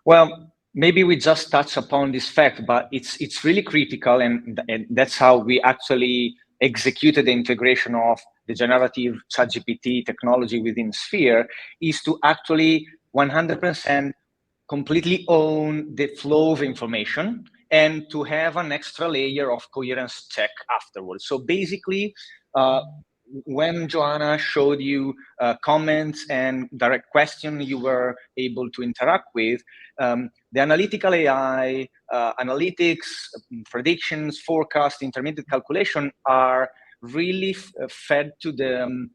[SPEAKER 4] Well, maybe we just touch upon this fact, but it's really critical, and that's how we actually executed the integration of the generative ChatGPT technology within Sphere, is to actually 100% completely own the flow of information and to have an extra layer of coherence check afterwards. So basically, when Joanna showed you comments and direct questions you were able to interact with, the analytical AI, analytics, predictions, forecast, intermediate calculation are really fed to the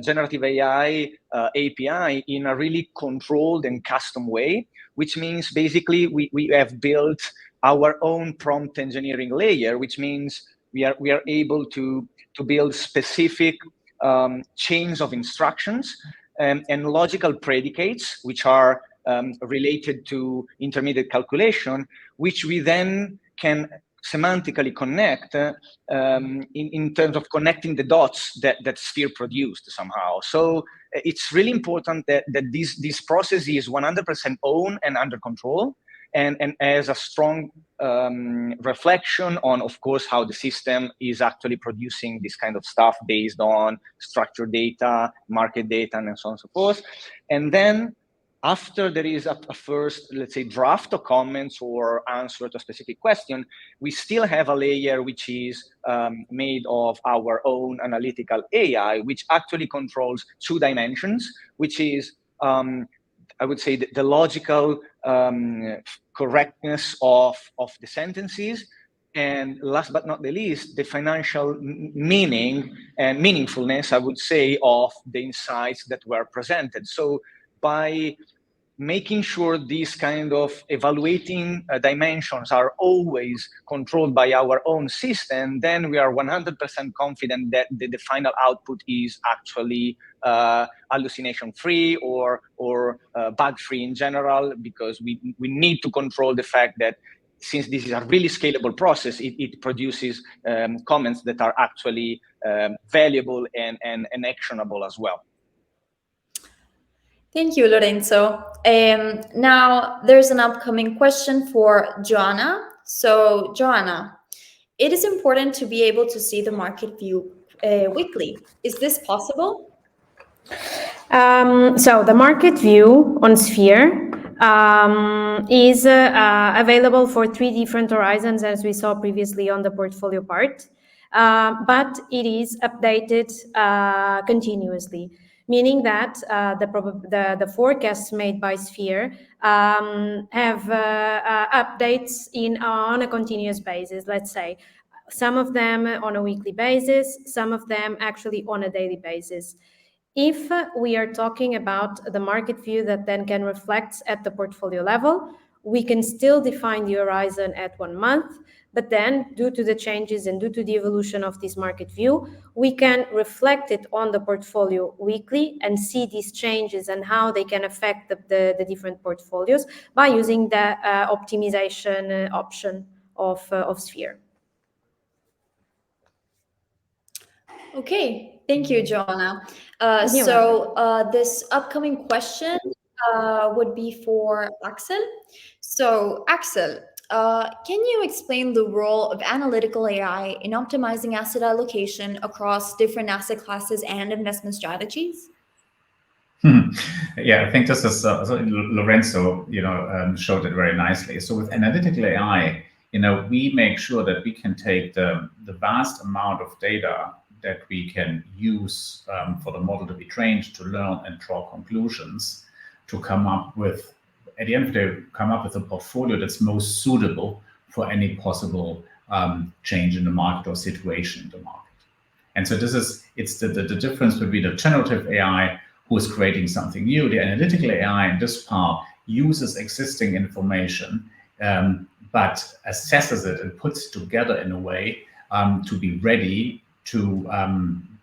[SPEAKER 4] generative AI API in a really controlled and custom way, which means basically we have built our own prompt engineering layer, which means we are able to build specific chains of instructions and logical predicates, which are related to intermediate calculation, which we then can semantically connect in terms of connecting the dots that Sphere produced somehow. So it's really important that this process is 100% owned and under control. and as a strong reflection on, of course, how the system is actually producing this kind of stuff based on structured data, market data, and so on and so forth. And then after there is a first, let's say, draft of comments or answer to a specific question, we still have a layer which is made of our own analytical AI, which actually controls two dimensions, which is, I would say, the logical correctness of the sentences, and last but not the least, the financial meaning and meaningfulness, I would say, of the insights that were presented. So by making sure these kind of evaluating dimensions are always controlled by our own system, then we are 100% confident that the final output is actually hallucination-free or bug-free in general, because we need to control the fact that since this is a really scalable process, it produces comments that are actually valuable and actionable as well.
[SPEAKER 1] Thank you, Lorenzo. Now, there's an upcoming question for Joanna. So, Joanna, it is important to be able to see the market view weekly. Is this possible?
[SPEAKER 2] So the market view on Sphere is available for 3 different horizons, as we saw previously on the portfolio part, but it is updated continuously, meaning that the forecasts made by Sphere have updates on a continuous basis, let's say. Some of them on a weekly basis, some of them actually on a daily basis. If we are talking about the market view that then can reflect at the portfolio level, we can still define the horizon at 1 month, but then due to the changes and due to the evolution of this market view, we can reflect it on the portfolio weekly and see these changes and how they can affect the different portfolios by using the optimization option of Sphere.
[SPEAKER 1] Okay, thank you, Joanna. This upcoming question would be for Axel. So, Axel, can you explain the role of analytical AI in optimizing asset allocation across different asset classes and investment strategies?
[SPEAKER 5] Yeah, I think this is Lorenzo, showed it very nicely. So with analytical AI, we make sure that we can take the vast amount of data that we can use for the model to be trained to learn and draw conclusions to come up with, at the end of the day, a portfolio that's most suitable for any possible change in the market or situation in the market. And so it's the difference between the generative AI, who is creating something new. The analytical AI in this part uses existing information, but assesses it and puts it together in a way to be ready to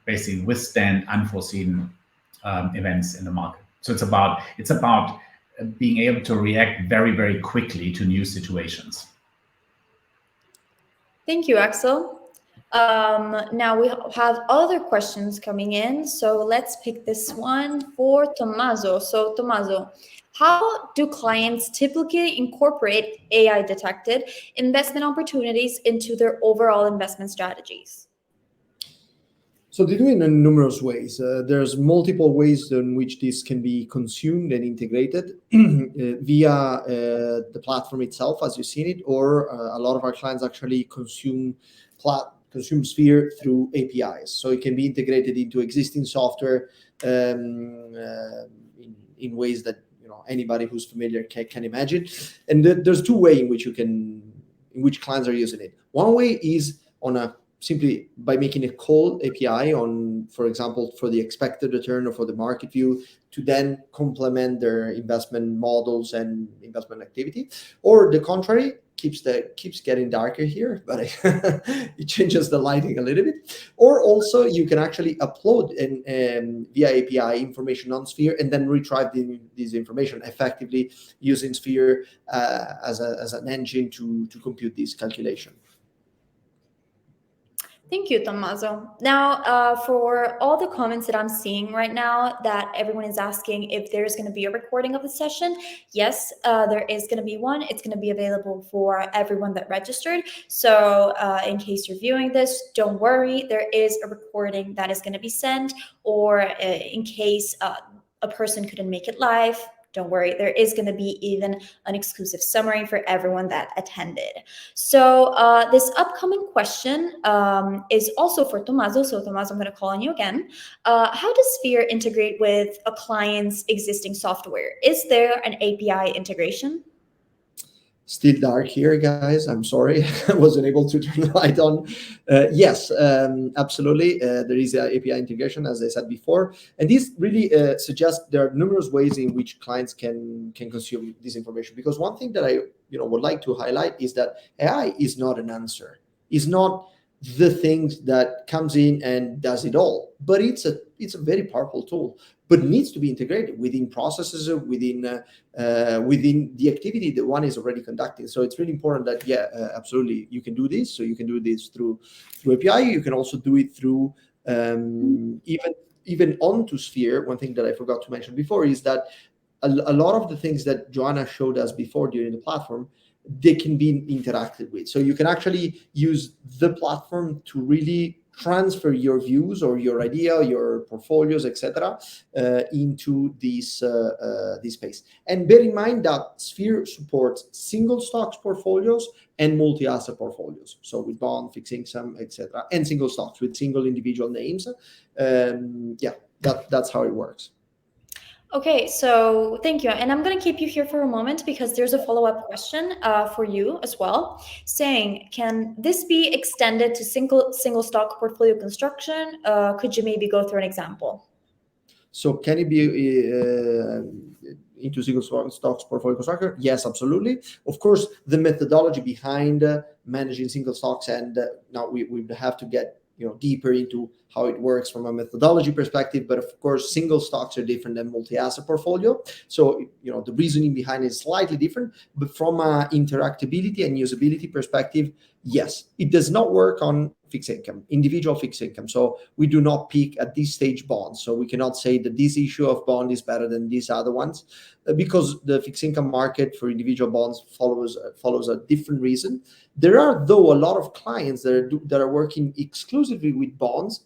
[SPEAKER 5] basically withstand unforeseen events in the market. So it's about being able to react very, very quickly to new situations.
[SPEAKER 1] Thank you, Axel. Now we have other questions coming in, so let's pick this one for Tommaso. So, Tommaso, how do clients typically incorporate AI-detected investment opportunities into their overall investment strategies?
[SPEAKER 3] So they do it in numerous ways. There's multiple ways in which this can be consumed and integrated via the platform itself, as you've seen it, or a lot of our clients actually consume Sphere through APIs. So it can be integrated into existing software in ways that anybody who's familiar can imagine. And there's 2 ways in which clients are using it. One way is simply by making a call API on, for example, for the expected return or for the market view, to then complement their investment models and investment activity. Or the contrary, keeps getting darker here, but it changes the lighting a little bit. Or also you can actually upload via API information on Sphere and then retrieve this information effectively using Sphere as an engine to compute this calculation.
[SPEAKER 1] Thank you, Tommaso. Now, for all the comments that I'm seeing right now, that everyone is asking if there's going to be a recording of the session. Yes, there is going to be one. It's going to be available for everyone that registered. So, in case you're viewing this, don't worry. There is a recording that is going to be sent, or in case a person couldn't make it live, don't worry, there is going to be even an exclusive summary for everyone that attended. So this upcoming question is also for Tommaso. So Tommaso, I'm going to call on you again. How does Sphere integrate with a client's existing software? Is there an API integration?
[SPEAKER 3] Still dark here, guys. I'm sorry, I wasn't able to turn the light on. Yes, absolutely. There is a API integration, as I said before, and this really suggests there are numerous ways in which clients can consume this information. Because one thing that I would like to highlight is that AI is not an answer. It's not the things that comes in and does it all, but it's a very powerful tool, but needs to be integrated within processes, within the activity that one is already conducting. So it's really important that absolutely, you can do this. So you can do this through API. You can also do it through even onto Sphere. One thing that I forgot to mention before is that a lot of the things that Joanna showed us before during the platform, they can be interacted with. So you can actually use the platform to really transfer your views or your idea, your portfolios, etc., into this space. And bear in mind that Sphere supports single stocks portfolios and multi-asset portfolios. So with bond, fixed income, etc., and single stocks with single individual names. That's how it works.
[SPEAKER 1] Okay, so thank you. And I'm going to keep you here for a moment because there's a follow-up question for you as well, saying, can this be extended to single stock portfolio construction? Could you maybe go through an example?
[SPEAKER 3] So can it be into single stocks portfolio construction? Yes, absolutely. Of course, the methodology behind managing single stocks, and now we have to get deeper into how it works from a methodology perspective. But of course, single stocks are different than multi-asset portfolio. So the reasoning behind it is slightly different. But from an interactability and usability perspective, yes, it does not work on fixed income, individual fixed income. So we do not pick at this stage bonds. So we cannot say that this issue of bond is better than these other ones, because the fixed income market for individual bonds follows a different reason. There are, though, a lot of clients that are working exclusively with bonds,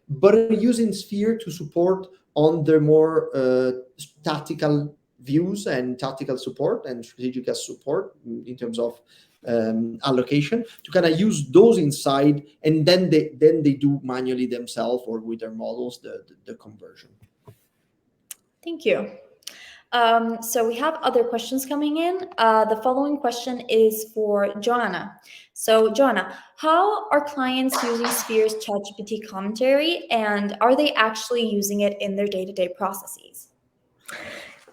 [SPEAKER 3] but are using Sphere to support on their more tactical views and tactical support and strategic support in terms of allocation, to kind of use those inside, and then they do manually themselves or with their models the conversion.
[SPEAKER 1] Thank you. So we have other questions coming in. The following question is for Joanna. So Joanna, how are clients using Sphere's ChatGPT commentary, and are they actually using it in their day-to-day processes?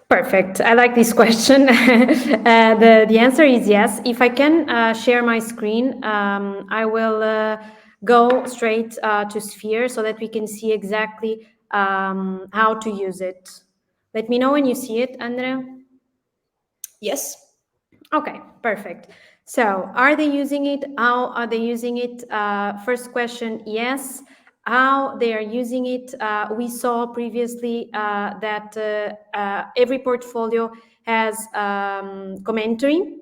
[SPEAKER 2] Perfect. I like this question. The answer is yes. If I can share my screen, I will go straight to Sphere so that we can see exactly how to use it. Let me know when you see it, Andrea.
[SPEAKER 1] Yes.
[SPEAKER 2] Okay, perfect. So are they using it? How are they using it? First question, yes. How they are using it? We saw previously that every portfolio has commentary,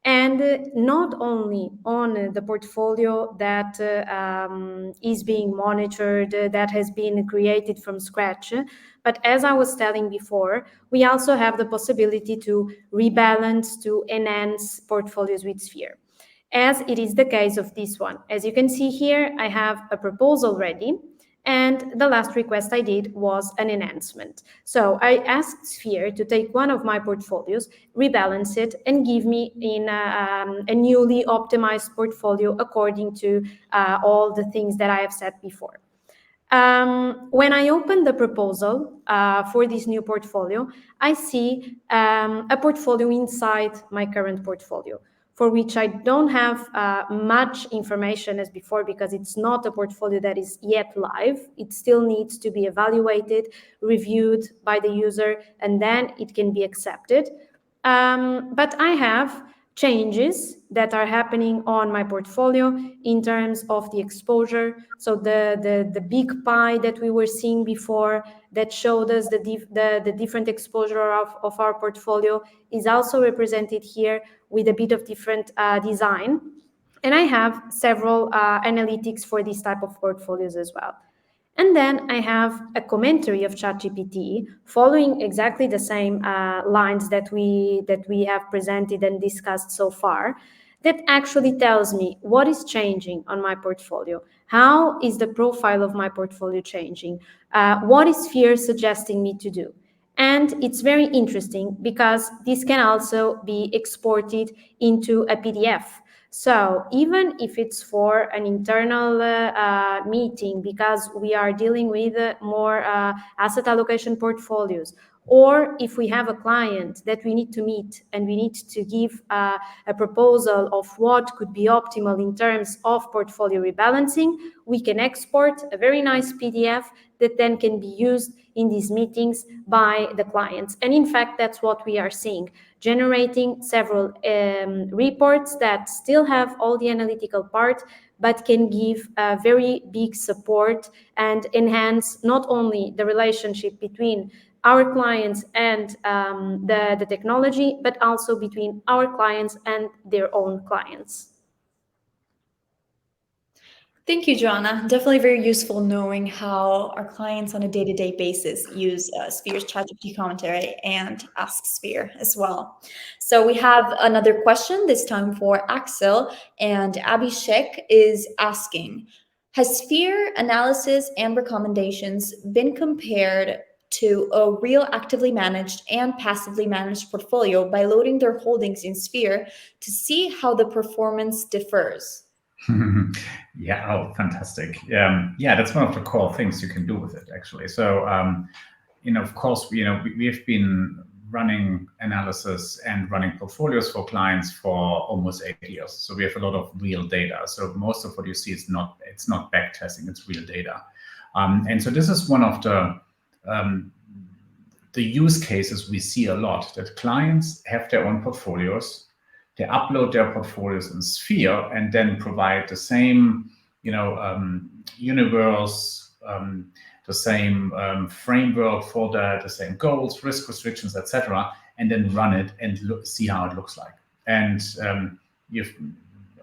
[SPEAKER 2] and not only on the portfolio that is being monitored, that has been created from scratch, but as I was telling before, we also have the possibility to rebalance, to enhance portfolios with Sphere, as it is the case of this one. As you can see here, I have a proposal ready, and the last request I did was an enhancement. So I asked Sphere to take one of my portfolios, rebalance it, and give me in a newly optimized portfolio according to all the things that I have said before. When I open the proposal for this new portfolio, I see a portfolio inside my current portfolio, for which I don't have much information as before, because it's not a portfolio that is yet live. It still needs to be evaluated, reviewed by the user, and then it can be accepted. But I have changes that are happening on my portfolio in terms of the exposure. So the big pie that we were seeing before that showed us the different exposure of our portfolio is also represented here with a bit of different design. And I have several analytics for these type of portfolios as well. And then I have a commentary of ChatGPT following exactly the same lines that we have presented and discussed so far, that actually tells me what is changing on my portfolio, how is the profile of my portfolio changing, what is fear suggesting me to do. And it's very interesting because this can also be exported into a PDF. So even if it's for an internal meeting, because we are dealing with more asset allocation portfolios, or if we have a client that we need to meet and we need to give a proposal of what could be optimal in terms of portfolio rebalancing, we can export a very nice PDF that then can be used in these meetings by the clients. And in fact, that's what we are seeing, generating several reports that still have all the analytical part, but can give a very big support and enhance not only the relationship between our clients and the technology, but also between our clients and their own clients.
[SPEAKER 1] Thank you, Joanna. Definitely very useful knowing how our clients on a day-to-day basis use Sphere's ChatGPT commentary and Ask Sphere as well. So we have another question, this time for Axel, and Abhishek is asking, has Sphere analysis and recommendations been compared to a real actively managed and passively managed portfolio by loading their holdings in Sphere to see how the performance differs?
[SPEAKER 5] Yeah, oh, fantastic. Yeah, that's one of the core things you can do with it, actually. So, of course, we've been running analysis and running portfolios for clients for almost 8 years. So we have a lot of real data. So most of what you see is it's not back testing, it's real data. And so this is one of the use cases we see a lot, that clients have their own portfolios. They upload their portfolios in Sphere and then provide the same, universe, the same framework for the same goals, risk restrictions, etc., and then run it and see how it looks like. And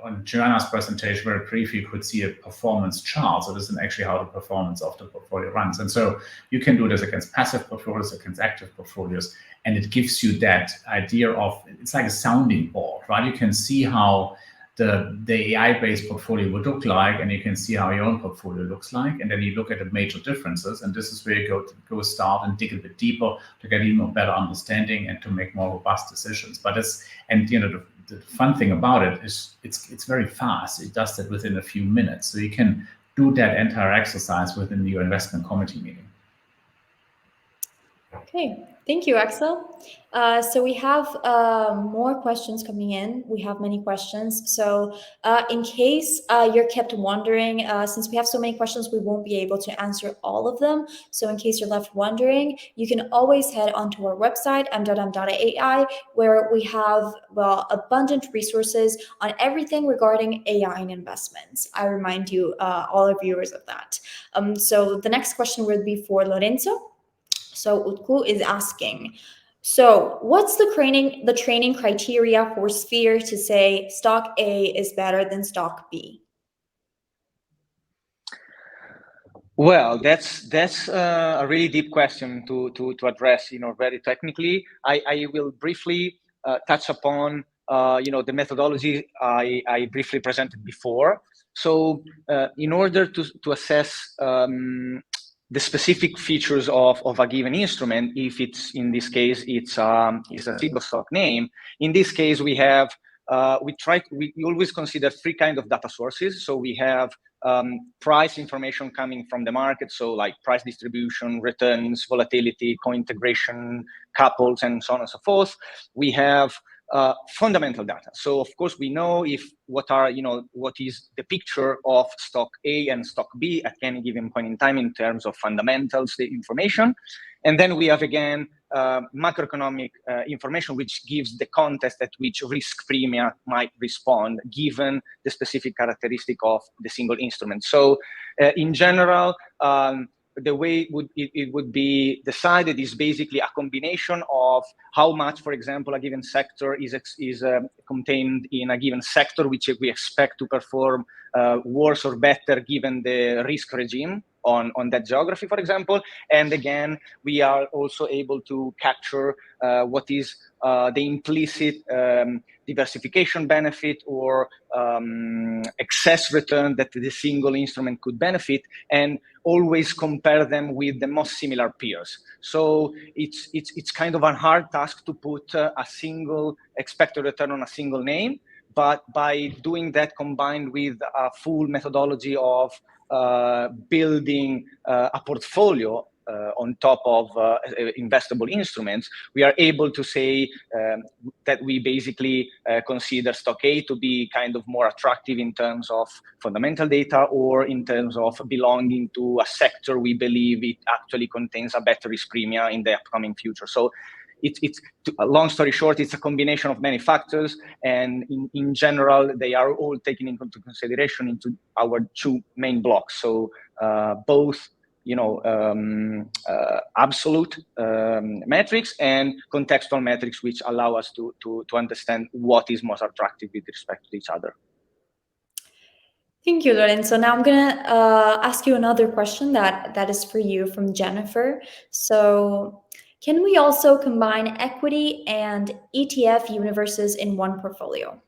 [SPEAKER 5] on Joanna's presentation, very briefly, you could see a performance chart. So this is actually how the performance of the portfolio runs. And so you can do this against passive portfolios, against active portfolios, and it gives you that idea of, it's like a sounding board, right? You can see how the AI-based portfolio would look like, and you can see how your own portfolio looks like, and then you look at the major differences, and this is where you go start and dig a bit deeper to get even a better understanding and to make more robust decisions. But the fun thing about it is it's very fast. It does that within a few minutes, so you can do that entire exercise within your investment committee meeting.
[SPEAKER 1] Okay, thank you, Axel. So we have more questions coming in. We have many questions. So in case you're kept wondering, since we have so many questions, we won't be able to answer all of them. So in case you're left wondering, you can always head onto our website, MDOTM.ai, where we have, abundant resources on everything regarding AI and investments. I remind you, all our viewers of that. So the next question would be for Lorenzo. So Utku is asking, so what's the training criteria for Sphere to say stock A is better than stock B?
[SPEAKER 4] Well, that's a really deep question to address, very technically. I will briefly touch upon, the methodology I briefly presented before. So in order to assess the specific features of a given instrument, if it's, in this case, it's a single stock name. In this case, we have, we always consider 3 kinds of data sources. So we have price information coming from the market, so like price distribution, returns, volatility, co-integration, couples, and so on and so forth. We have fundamental data. So of course we know what is the picture of stock A and stock B at any given point in time in terms of fundamentals, the information. And then we have again macroeconomic information, which gives the context at which risk premia might respond, given the specific characteristic of the single instrument. So in general, the way it would be decided is basically a combination of how much, for example, a given sector is contained in a given sector, which we expect to perform worse or better given the risk regime on that geography, for example. And again, we are also able to capture what is the implicit diversification benefit or excess return that the single instrument could benefit, and always compare them with the most similar peers. So it's kind of a hard task to put a single expected return on a single name, but by doing that combined with a full methodology of building a portfolio on top of investable instruments, we are able to say that we basically consider stock A to be kind of more attractive in terms of fundamental data, or in terms of belonging to a sector we believe it actually contains a better risk premia in the upcoming future. So it's a long story short, it's a combination of many factors, and in general, they are all taken into consideration into our two main blocks. So both, absolute metrics and contextual metrics, which allow us to understand what is most attractive with respect to each other.
[SPEAKER 1] Thank you, Lorenzo. Now I'm going to ask you another question that is for you from Jennifer. So can we also combine equity and ETF universes in one portfolio?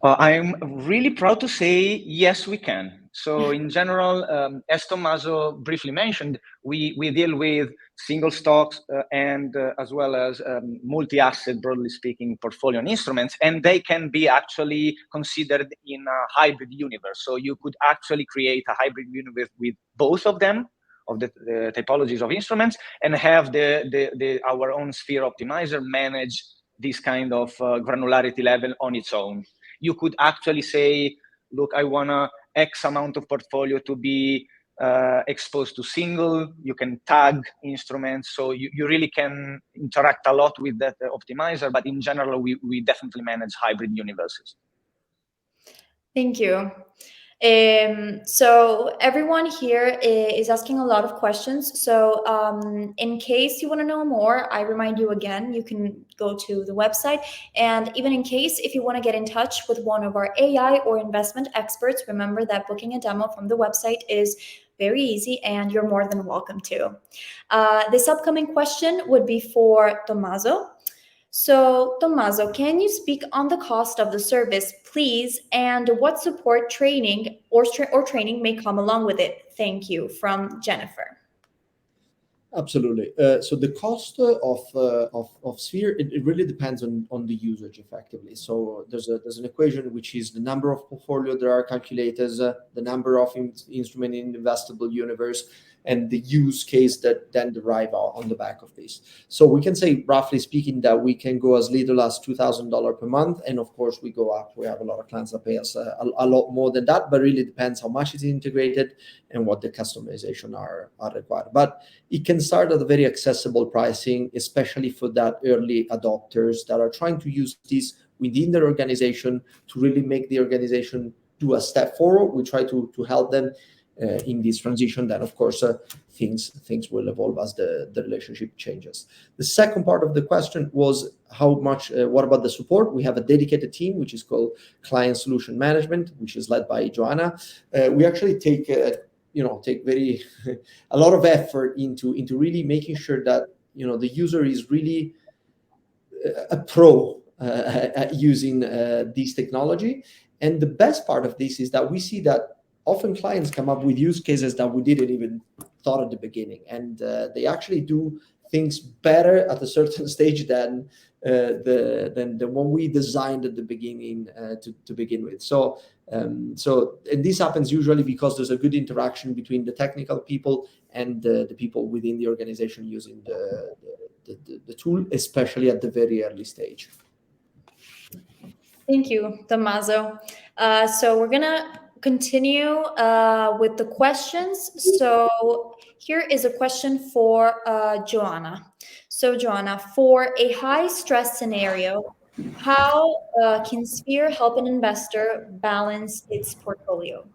[SPEAKER 4] I'm really proud to say, yes, we can. So in general, as Tommaso briefly mentioned, we deal with single stocks and as well as multi-asset, broadly speaking, portfolio instruments, and they can be actually considered in a hybrid universe. So you could actually create a hybrid universe with both of them, of the typologies of instruments, and have our own sphere optimizer manage this kind of granularity level on its own. You could actually say, look, I want X amount of portfolio to be exposed to single. You can tag instruments. So you really can interact a lot with that optimizer. But in general, we definitely manage hybrid universes.
[SPEAKER 1] Thank you. So everyone here is asking a lot of questions. So in case you want to know more, I remind you again, you can go to the website. And even in case, if you want to get in touch with one of our AI or investment experts, remember that booking a demo from the website is very easy, and you're more than welcome to. This upcoming question would be for Tommaso. So, Tommaso, can you speak on the cost of the service, please, and what support training or training may come along with it? Thank you, from Jennifer.
[SPEAKER 3] Absolutely. So the cost of Sphere, it really depends on the usage, effectively. So there's an equation which is the number of portfolio there are calculators, the number of instrument in the investable universe, and the use case that then derive on the back of this. So we can say, roughly speaking, that we can go as little as $2,000 per month, and of course we go up. We have a lot of clients that pay us a lot more than that, but really depends how much is integrated and what the customization are required. But it can start at a very accessible pricing, especially for that early adopters that are trying to use this within their organization to really make the organization do a step forward. We try to help them in this transition. Then, of course, things will evolve as the relationship changes. The second part of the question was how much. What about the support? We have a dedicated team which is called Client Solution Management, which is led by Joanna. We actually take very a lot of effort into really making sure that the user is really a pro at using this technology. And the best part of this is that we see that often clients come up with use cases that we didn't even thought at the beginning, and they actually do things better at a certain stage than what we designed at the beginning to begin with. So and this happens usually because there's a good interaction between the technical people and the people within the organization using the tool, especially at the very early stage.
[SPEAKER 1] Thank you, Tommaso. So we're gonna continue with the questions. So here is a question for Joanna. So Joanna, for a high stress scenario, how can Sphere help an investor balance its portfolio?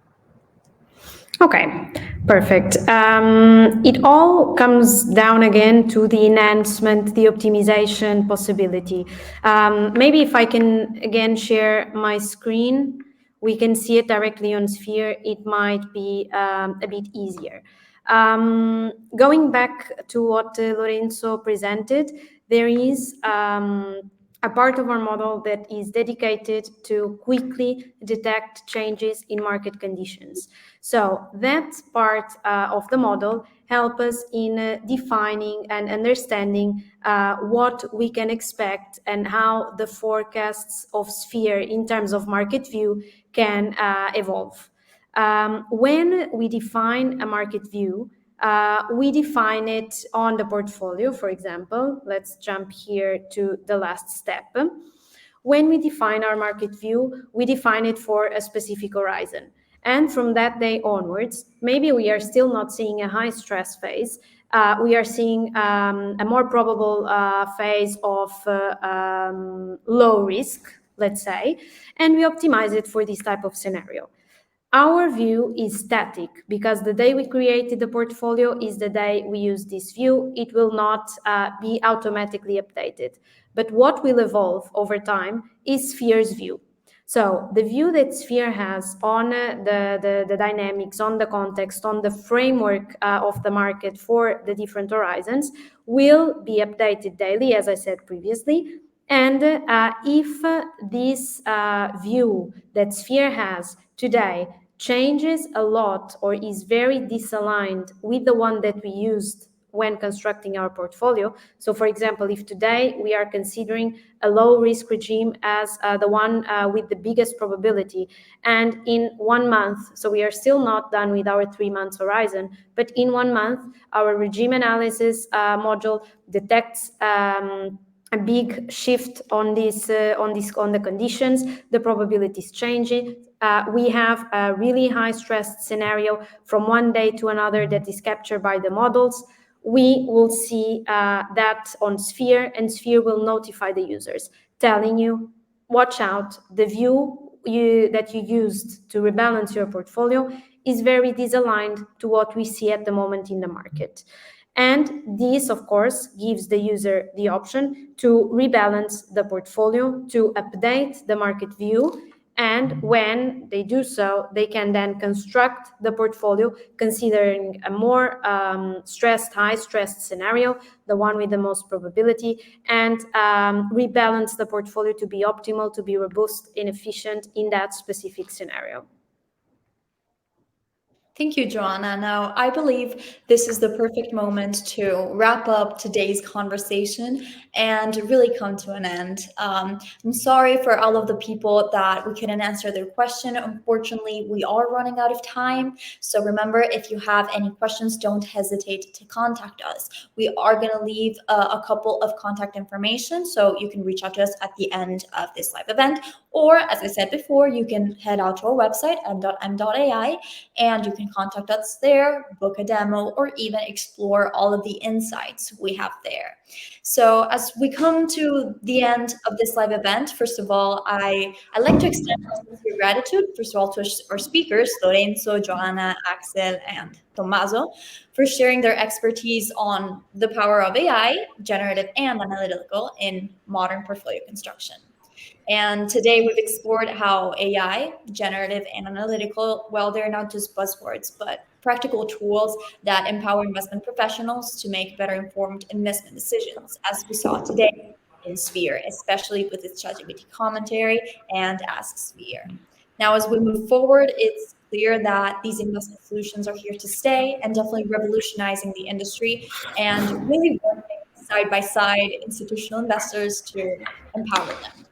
[SPEAKER 2] Okay, perfect. It all comes down again to the enhancement, the optimization possibility. Maybe if I can again share my screen, we can see it directly on Sphere, it might be a bit easier. Going back to what Lorenzo presented, there is a part of our model that is dedicated to quickly detect changes in market conditions. So that part of the model help us in defining and understanding what we can expect and how the forecasts of Sphere in terms of market view can evolve. When we define a market view, we define it on the portfolio, for example. Let's jump here to the last step. When we define our market view, we define it for a specific horizon. And from that day onwards, maybe we are still not seeing a high stress phase. We are seeing a more probable phase of low risk, let's say, and we optimize it for this type of scenario. Our view is static because the day we created the portfolio is the day we use this view. It will not be automatically updated. But what will evolve over time is Sphere's view. So the view that Sphere has on the dynamics, on the context, on the framework of the market for the different horizons will be updated daily, as I said previously. And if this view that Sphere has today changes a lot or is very disaligned with the one that we used when constructing our portfolio. So, for example, if today we are considering a low risk regime as the one with the biggest probability, and in 1 month, so we are still not done with our 3 months horizon, but in 1 month, our regime analysis module detects a big shift on the conditions, the probabilities changing. We have a really high stress scenario from one day to another that is captured by the models. We will see that on Sphere, and Sphere will notify the users, telling you, watch out, the view that you used to rebalance your portfolio is very disaligned to what we see at the moment in the market. And this, of course, gives the user the option to rebalance the portfolio, to update the market view. And when they do so, they can then construct the portfolio considering a more high stressed scenario, the one with the most probability, and rebalance the portfolio to be optimal, to be robust and efficient in that specific scenario.
[SPEAKER 1] Thank you, Joanna. Now, I believe this is the perfect moment to wrap up today's conversation and really come to an end. I'm sorry for all of the people that we couldn't answer their question. Unfortunately, we are running out of time. So remember, if you have any questions, don't hesitate to contact us. We are going to leave a couple of contact information, so you can reach out to us at the end of this live event. Or, as I said before, you can head out to our website, MDOTM.ai, and you can contact us there, book a demo, or even explore all of the insights we have there. So as we come to the end of this live event, first of all, I like to extend my sincere gratitude, first of all, to our speakers, Lorenzo, Joanna, Axel, and Tommaso, for sharing their expertise on the power of AI, generative and analytical, in modern portfolio construction. And today we've explored how AI, generative and analytical, well, they're not just buzzwords, but practical tools that empower investment professionals to make better informed investment decisions, as we saw today in Sphere, especially with its ChatGPT commentary and Ask Sphere. Now, as we move forward, it's clear that these investment solutions are here to stay and definitely revolutionizing the industry and really working side by side institutional investors to empower them.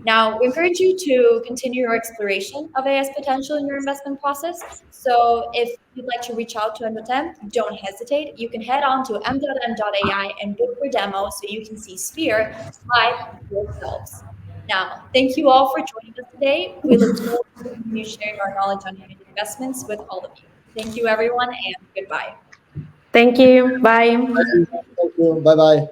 [SPEAKER 1] Now, we encourage you to continue your exploration of AI's potential in your investment process. So if you'd like to reach out to MDOTM, don't hesitate. You can head on to m.m.ai and book your demo so you can see Sphere live yourselves. Now, thank you all for joining us today. We look forward to continue sharing our knowledge on investments with all of you. Thank you, everyone, and goodbye.
[SPEAKER 2] Thank you. Bye.
[SPEAKER 3] Thank you. Bye bye.